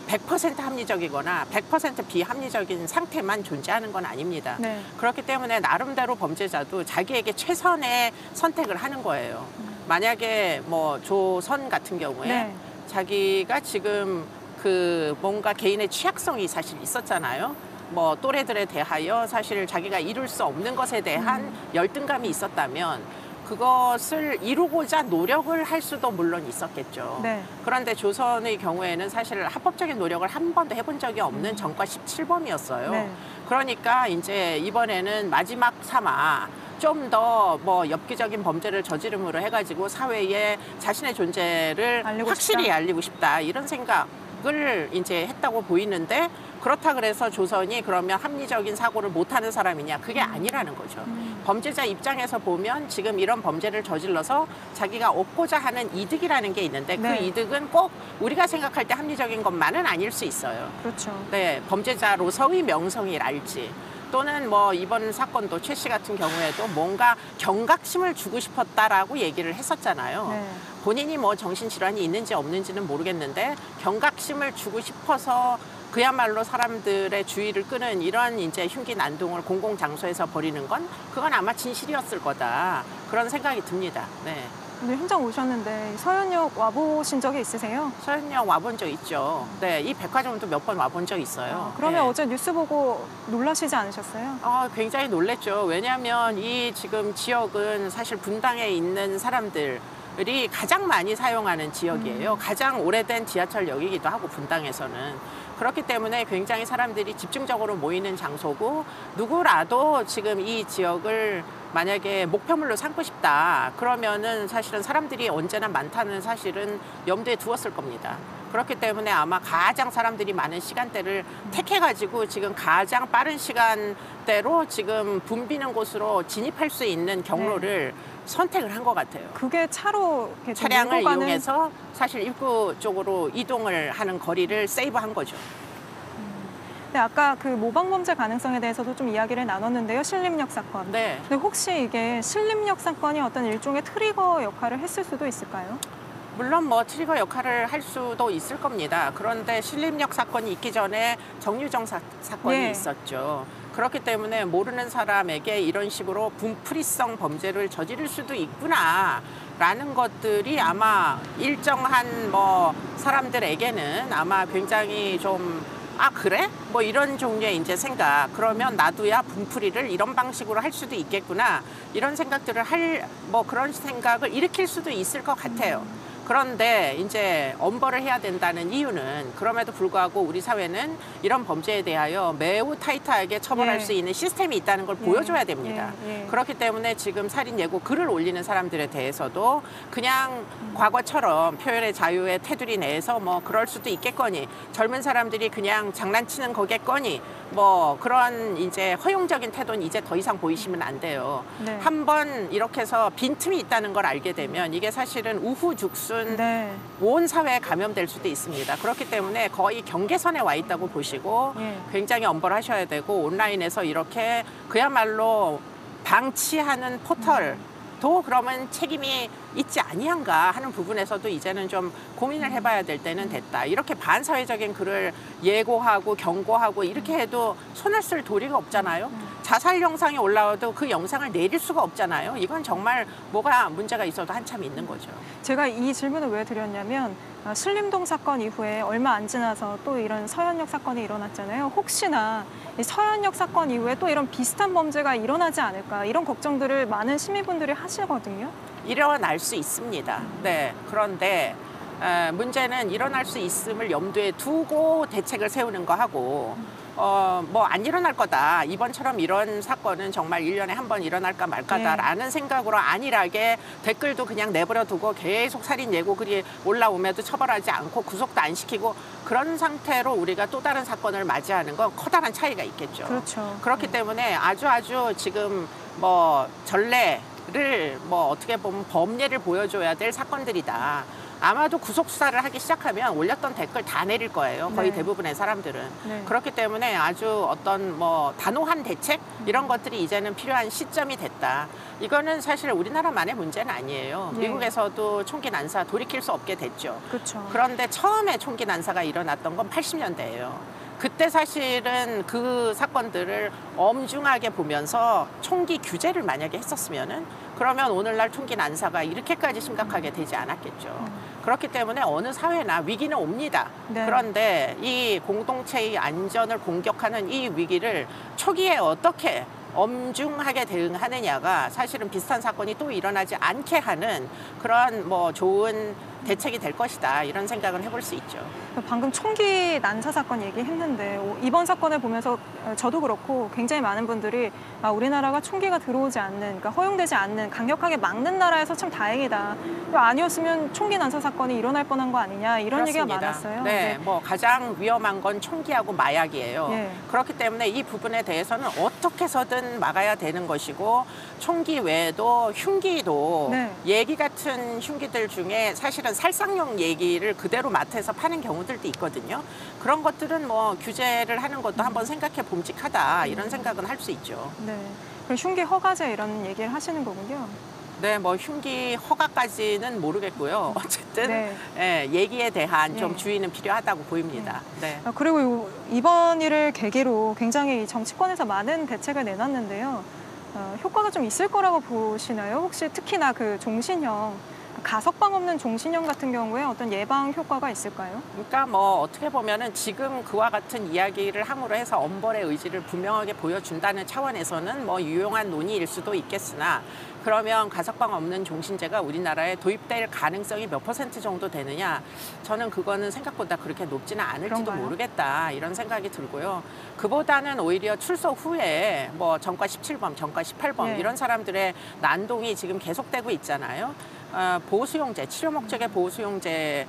100% 합리적이거나 100% 비합리적인 상태만 존재하는 건 아닙니다. 그렇기 때문에 나름대로 범죄자도 자기에게 최선의 선택을 하는 거예요. 만약에 조선 같은 경우에 자기가 지금 뭔가 개인의 취약성이 사실 있었잖아요. 뭐 또래들에 대하여 사실 자기가 이룰 수 없는 것에 대한 열등감이 있었다면 그것을 이루고자 노력을 할 수도 물론 있었겠죠. 네. 그런데 조선의 경우에는 사실 합법적인 노력을 한 번도 해본 적이 없는 전과 17범이었어요. 네. 그러니까 이제 이번에는 마지막 삼아 좀 더 뭐 엽기적인 범죄를 저지름으로 해가지고 사회에 자신의 존재를 확실히 알리고 싶다 이런 생각을 이제 했다고 보이는데 그렇다 그래서 조선이 그러면 합리적인 사고를 못하는 사람이냐 그게 아니라는 거죠. 범죄자 입장에서 보면 지금 이런 범죄를 저질러서 자기가 얻고자 하는 이득이라는 게 있는데 네. 그 이득은 꼭 우리가 생각할 때 합리적인 것만은 아닐 수 있어요. 그렇죠. 네, 범죄자로서의 명성이랄지 또는 뭐 이번 사건도 최 씨 같은 경우에도 뭔가 경각심을 주고 싶었다라고 얘기를 했었잖아요. 네. 본인이 뭐 정신질환이 있는지 없는지는 모르겠는데 경각심을 주고 싶어서 그야말로 사람들의 주의를 끄는 이런 이제 흉기 난동을 공공장소에서 벌이는 건 그건 아마 진실이었을 거다. 그런 생각이 듭니다. 네. 오늘 현장 오셨는데 서현역 와보신 적이 있으세요? 서현역 와본 적 있죠. 네, 이 백화점도 몇 번 와본 적 있어요. 그러면 네. 어제 뉴스 보고 놀라시지 않으셨어요? 굉장히 놀랬죠. 왜냐하면 이 지금 지역은 사실 분당에 있는 사람들이 가장 많이 사용하는 지역이에요. 가장 오래된 지하철역이기도 하고 분당에서는. 그렇기 때문에 굉장히 사람들이 집중적으로 모이는 장소고 누구라도 지금 이 지역을 만약에 목표물로 삼고 싶다 그러면은 사실은 사람들이 언제나 많다는 사실은 염두에 두었을 겁니다. 그렇기 때문에 아마 가장 사람들이 많은 시간대를 택해가지고 지금 가장 빠른 시간대로 지금 붐비는 곳으로 진입할 수 있는 경로를 선택을 한 것 같아요. 그게 차로 차량을 이용해서 사실 입구 쪽으로 이동을 하는 거리를 세이브한 거죠. 네, 아까 그 모방범죄 가능성에 대해서도 좀 이야기를 나눴는데요. 신림역 사건. 네. 근데 혹시 이게 신림역 사건이 어떤 일종의 트리거 역할을 했을 수도 있을까요? 물론 뭐 트리거 역할을 할 수도 있을 겁니다. 그런데 신림역 사건이 있기 전에 정유정 사건이 있었죠. 그렇기 때문에 모르는 사람에게 이런 식으로 분풀이성 범죄를 저지를 수도 있구나라는 것들이 아마 일정한 뭐 사람들에게는 아마 굉장히 좀 그래? 뭐 이런 종류의 이제 생각. 그러면 나도야 분풀이를 이런 방식으로 할 수도 있겠구나. 이런 생각들을 뭐 그런 생각을 일으킬 수도 있을 것 같아요. 그런데 이제 엄벌을 해야 된다는 이유는 그럼에도 불구하고 우리 사회는 이런 범죄에 대하여 매우 타이트하게 처벌할 수 있는 시스템이 있다는 걸 보여줘야 됩니다. 그렇기 때문에 지금 살인 예고 글을 올리는 사람들에 대해서도 그냥 과거처럼 표현의 자유의 테두리 내에서 뭐 그럴 수도 있겠거니 젊은 사람들이 그냥 장난치는 거겠거니 뭐 그런 이제 허용적인 태도는 이제 더 이상 보이시면 안 돼요. 네. 한번 이렇게 해서 빈틈이 있다는 걸 알게 되면 이게 사실은 우후죽순 온 사회에 감염될 수도 있습니다. 그렇기 때문에 거의 경계선에 와 있다고 보시고 굉장히 엄벌하셔야 되고 온라인에서 이렇게 그야말로 방치하는 포털도 그러면 책임이 있지 아니한가 하는 부분에서도 이제는 좀 고민을 해봐야 될 때는 됐다. 이렇게 반사회적인 글을 예고하고 경고하고 이렇게 해도 손을 쓸 도리가 없잖아요. 자살 영상이 올라와도 그 영상을 내릴 수가 없잖아요. 이건 정말 뭐가 문제가 있어도 한참 있는 거죠. 제가 이 질문을 왜 드렸냐면 신림동 사건 이후에 얼마 안 지나서 또 이런 서현역 사건이 일어났잖아요. 혹시나 이 서현역 사건 이후에 또 이런 비슷한 범죄가 일어나지 않을까 이런 걱정들을 많은 시민분들이 하시거든요. 일어날 수 있습니다. 네. 그런데 문제는 일어날 수 있음을 염두에 두고 대책을 세우는 거 하고 뭐 안 일어날 거다. 이번처럼 이런 사건은 정말 1년에 한 번 일어날까 말까다라는 생각으로 안일하게 댓글도 그냥 내버려 두고 계속 살인 예고 글이 올라오면도 처벌하지 않고 구속도 안 시키고 그런 상태로 우리가 또 다른 사건을 맞이하는 건 커다란 차이가 있겠죠. 그렇죠. 그렇기 때문에 아주 지금 뭐 전례를 뭐 어떻게 보면 범례를 보여줘야 될 사건들이다. 아마도 구속 수사를 하기 시작하면 올렸던 댓글 다 내릴 거예요. 거의 대부분의 사람들은. 그렇기 때문에 아주 어떤 뭐 단호한 대책 이런 것들이 이제는 필요한 시점이 됐다. 이거는 사실 우리나라만의 문제는 아니에요. 미국에서도 총기 난사 돌이킬 수 없게 됐죠. 그렇죠. 그런데 처음에 총기 난사가 일어났던 건 80년대예요. 그때 사실은 그 사건들을 엄중하게 보면서 총기 규제를 만약에 했었으면은 그러면 오늘날 총기 난사가 이렇게까지 심각하게 되지 않았겠죠. 그렇기 때문에 어느 사회나 위기는 옵니다. 네. 그런데 이 공동체의 안전을 공격하는 이 위기를 초기에 어떻게 엄중하게 대응하느냐가 사실은 비슷한 사건이 또 일어나지 않게 하는 그런 뭐 좋은 대책이 될 것이다 이런 생각을 해볼 수 있죠. 방금 총기 난사 사건 얘기했는데 이번 사건을 보면서 저도 그렇고 굉장히 많은 분들이 우리나라가 총기가 들어오지 않는, 그러니까 허용되지 않는, 강력하게 막는 나라에서 참 다행이다. 아니었으면 총기 난사 사건이 일어날 뻔한 거 아니냐 이런 그렇습니다. 얘기가 많았어요. 네, 뭐 가장 위험한 건 총기하고 마약이에요. 예. 그렇기 때문에 이 부분에 대해서는 어떻게 해서든 막아야 되는 것이고 총기 외에도 흉기도 네. 얘기 같은 흉기들 중에 사실은 살상용 얘기를 그대로 마트에서 파는 경우들도 있거든요. 그런 것들은 뭐 규제를 하는 것도 한번 생각해 봄직하다 이런 생각은 할 수 있죠. 네. 그럼 흉기 허가제 이런 얘기를 하시는 거군요. 네, 뭐 흉기 허가까지는 모르겠고요. 어쨌든 네. 예, 얘기에 대한 좀 예. 주의는 필요하다고 보입니다. 네. 그리고 이번 일을 계기로 굉장히 정치권에서 많은 대책을 내놨는데요. 효과가 좀 있을 거라고 보시나요? 혹시 특히나 그 종신형, 가석방 없는 종신형 같은 경우에 어떤 예방 효과가 있을까요? 그러니까 뭐 어떻게 보면은 지금 그와 같은 이야기를 함으로 해서 엄벌의 의지를 분명하게 보여준다는 차원에서는 뭐 유용한 논의일 수도 있겠으나 그러면 가석방 없는 종신제가 우리나라에 도입될 가능성이 몇 % 정도 되느냐? 저는 그거는 생각보다 그렇게 높지는 않을지도 그런가요? 모르겠다 이런 생각이 들고요. 그보다는 오히려 출소 후에 뭐 전과 17범, 전과 18범 네. 이런 사람들의 난동이 지금 계속되고 있잖아요. 보호수용제, 치료 목적의 보호수용제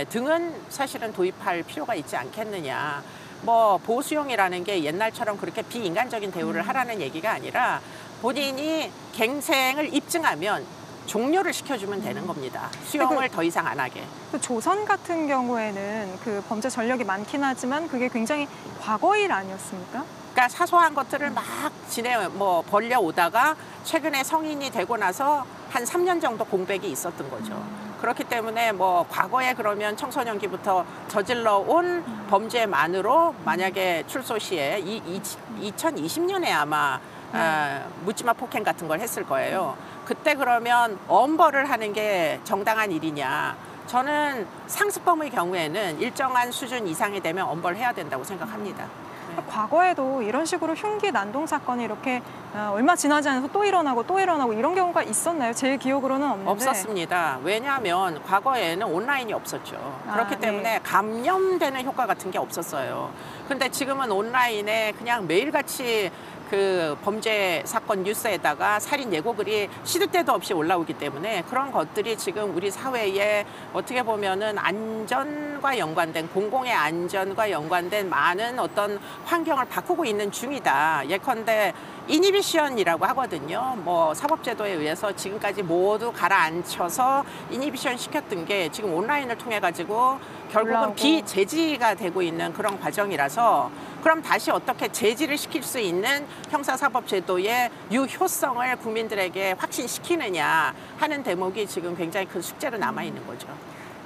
등은 사실은 도입할 필요가 있지 않겠느냐. 뭐 보호수용이라는 게 옛날처럼 그렇게 비인간적인 대우를 하라는 얘기가 아니라 본인이 갱생을 입증하면 종료를 시켜주면 되는 겁니다. 수용을 더 이상 안 하게. 그 조선 같은 경우에는 그 범죄 전력이 많긴 하지만 그게 굉장히 과거 일 아니었습니까? 그러니까 사소한 것들을 막 벌려오다가 최근에 성인이 되고 나서 한 3년 정도 공백이 있었던 거죠. 그렇기 때문에 뭐 과거에 그러면 청소년기부터 저질러 온 범죄만으로 만약에 출소 시에 2020년에 아마 묻지마 폭행 같은 걸 했을 거예요. 그때 그러면 엄벌을 하는 게 정당한 일이냐. 저는 상습범의 경우에는 일정한 수준 이상이 되면 엄벌해야 된다고 생각합니다. 과거에도 이런 식으로 흉기 난동 사건이 이렇게 얼마 지나지 않아서 또 일어나고 이런 경우가 있었나요? 제 기억으로는 없는데. 없었습니다. 왜냐하면 과거에는 온라인이 없었죠. 그렇기 때문에 감염되는 효과 같은 게 없었어요. 근데 지금은 온라인에 그냥 매일같이 그 범죄 사건 뉴스에다가 살인 예고글이 시도 때도 없이 올라오기 때문에 그런 것들이 지금 우리 사회에 어떻게 보면은 안전과 연관된, 공공의 안전과 연관된 많은 어떤 환경을 바꾸고 있는 중이다. 예컨대 이니비션이라고 하거든요. 뭐 사법제도에 의해서 지금까지 모두 가라앉혀서 이니비션 시켰던 게 지금 온라인을 통해 가지고 결국은 올라오고. 비제지가 되고 있는 그런 과정이라서 그럼 다시 어떻게 제지를 시킬 수 있는 형사사법제도의 유효성을 국민들에게 확신시키느냐 하는 대목이 지금 굉장히 큰 숙제로 남아있는 거죠.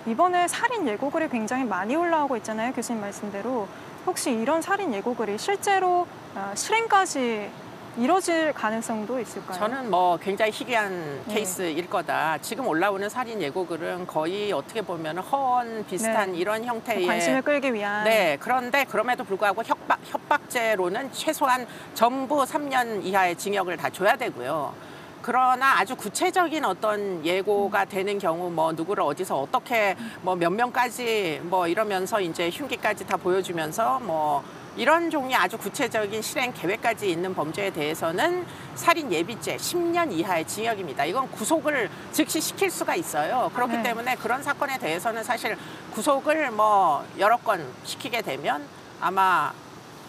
이번에 살인 예고글이 굉장히 많이 올라오고 있잖아요. 교수님 말씀대로. 혹시 이런 살인 예고글이 실제로 실행까지 이뤄질 가능성도 있을까요? 저는 뭐 굉장히 희귀한 네. 케이스일 거다. 지금 올라오는 살인 예고글은 거의 어떻게 보면 허언 비슷한 네. 이런 형태의 관심을 끌기 위한. 네, 그런데 그럼에도 불구하고 협박죄로는 최소한 전부 3년 이하의 징역을 다 줘야 되고요. 그러나 아주 구체적인 어떤 예고가 되는 경우 뭐 누구를 어디서 어떻게 뭐 몇 명까지 뭐 이러면서 이제 흉기까지 다 보여주면서 뭐 이런 종류의 아주 구체적인 실행 계획까지 있는 범죄에 대해서는 살인 예비죄 10년 이하의 징역입니다. 이건 구속을 즉시 시킬 수가 있어요. 그렇기 때문에 그런 사건에 대해서는 사실 구속을 뭐 여러 건 시키게 되면 아마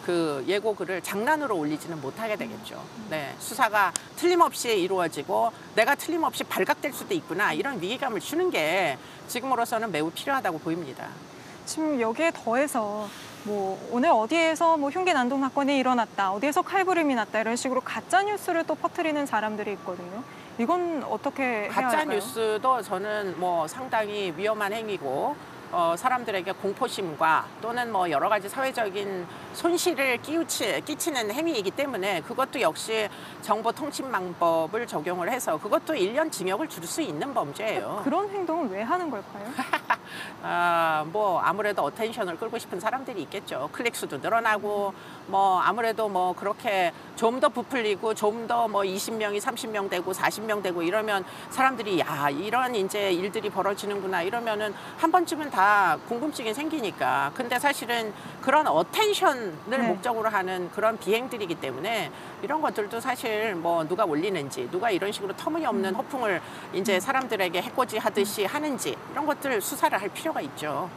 그 예고글을 장난으로 올리지는 못하게 되겠죠. 네, 수사가 틀림없이 이루어지고 내가 틀림없이 발각될 수도 있구나 이런 위기감을 주는 게 지금으로서는 매우 필요하다고 보입니다. 지금 여기에 더해서 뭐 오늘 어디에서 뭐 흉기 난동 사건이 일어났다, 어디에서 칼부림이 났다 이런 식으로 가짜 뉴스를 또 퍼뜨리는 사람들이 있거든요. 이건 어떻게 해야 할까요? 가짜 뉴스도 저는 뭐 상당히 위험한 행위고 사람들에게 공포심과 또는 뭐 여러 가지 사회적인 손실을 끼치는 행위이기 때문에 그것도 역시 정보통신망법을 적용을 해서 그것도 1년 징역을 줄 수 있는 범죄예요. 그런 행동은 왜 하는 걸까요? 뭐 아무래도 어텐션을 끌고 싶은 사람들이 있겠죠. 클릭수도 늘어나고 뭐 아무래도 뭐 그렇게 좀 더 부풀리고 좀 더 뭐 20명이 30명 되고 40명 되고 이러면 사람들이 야 이런 이제 일들이 벌어지는구나 이러면은 한 번쯤은 다 궁금증이 생기니까. 근데 사실은 그런 어텐션을 목적으로 하는 그런 비행들이기 때문에 이런 것들도 사실 뭐 누가 올리는지 누가 이런 식으로 터무니없는 허풍을 이제 사람들에게 해코지 하듯이 하는지 이런 것들 수사를 할 필요가 있죠.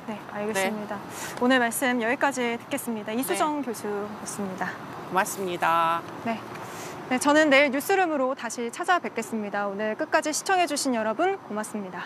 네, 알겠습니다. 네. 오늘 말씀 여기까지 듣겠습니다. 이수정 교수였습니다. 고맙습니다. 네, 저는 내일 뉴스룸으로 다시 찾아뵙겠습니다. 오늘 끝까지 시청해주신 여러분 고맙습니다.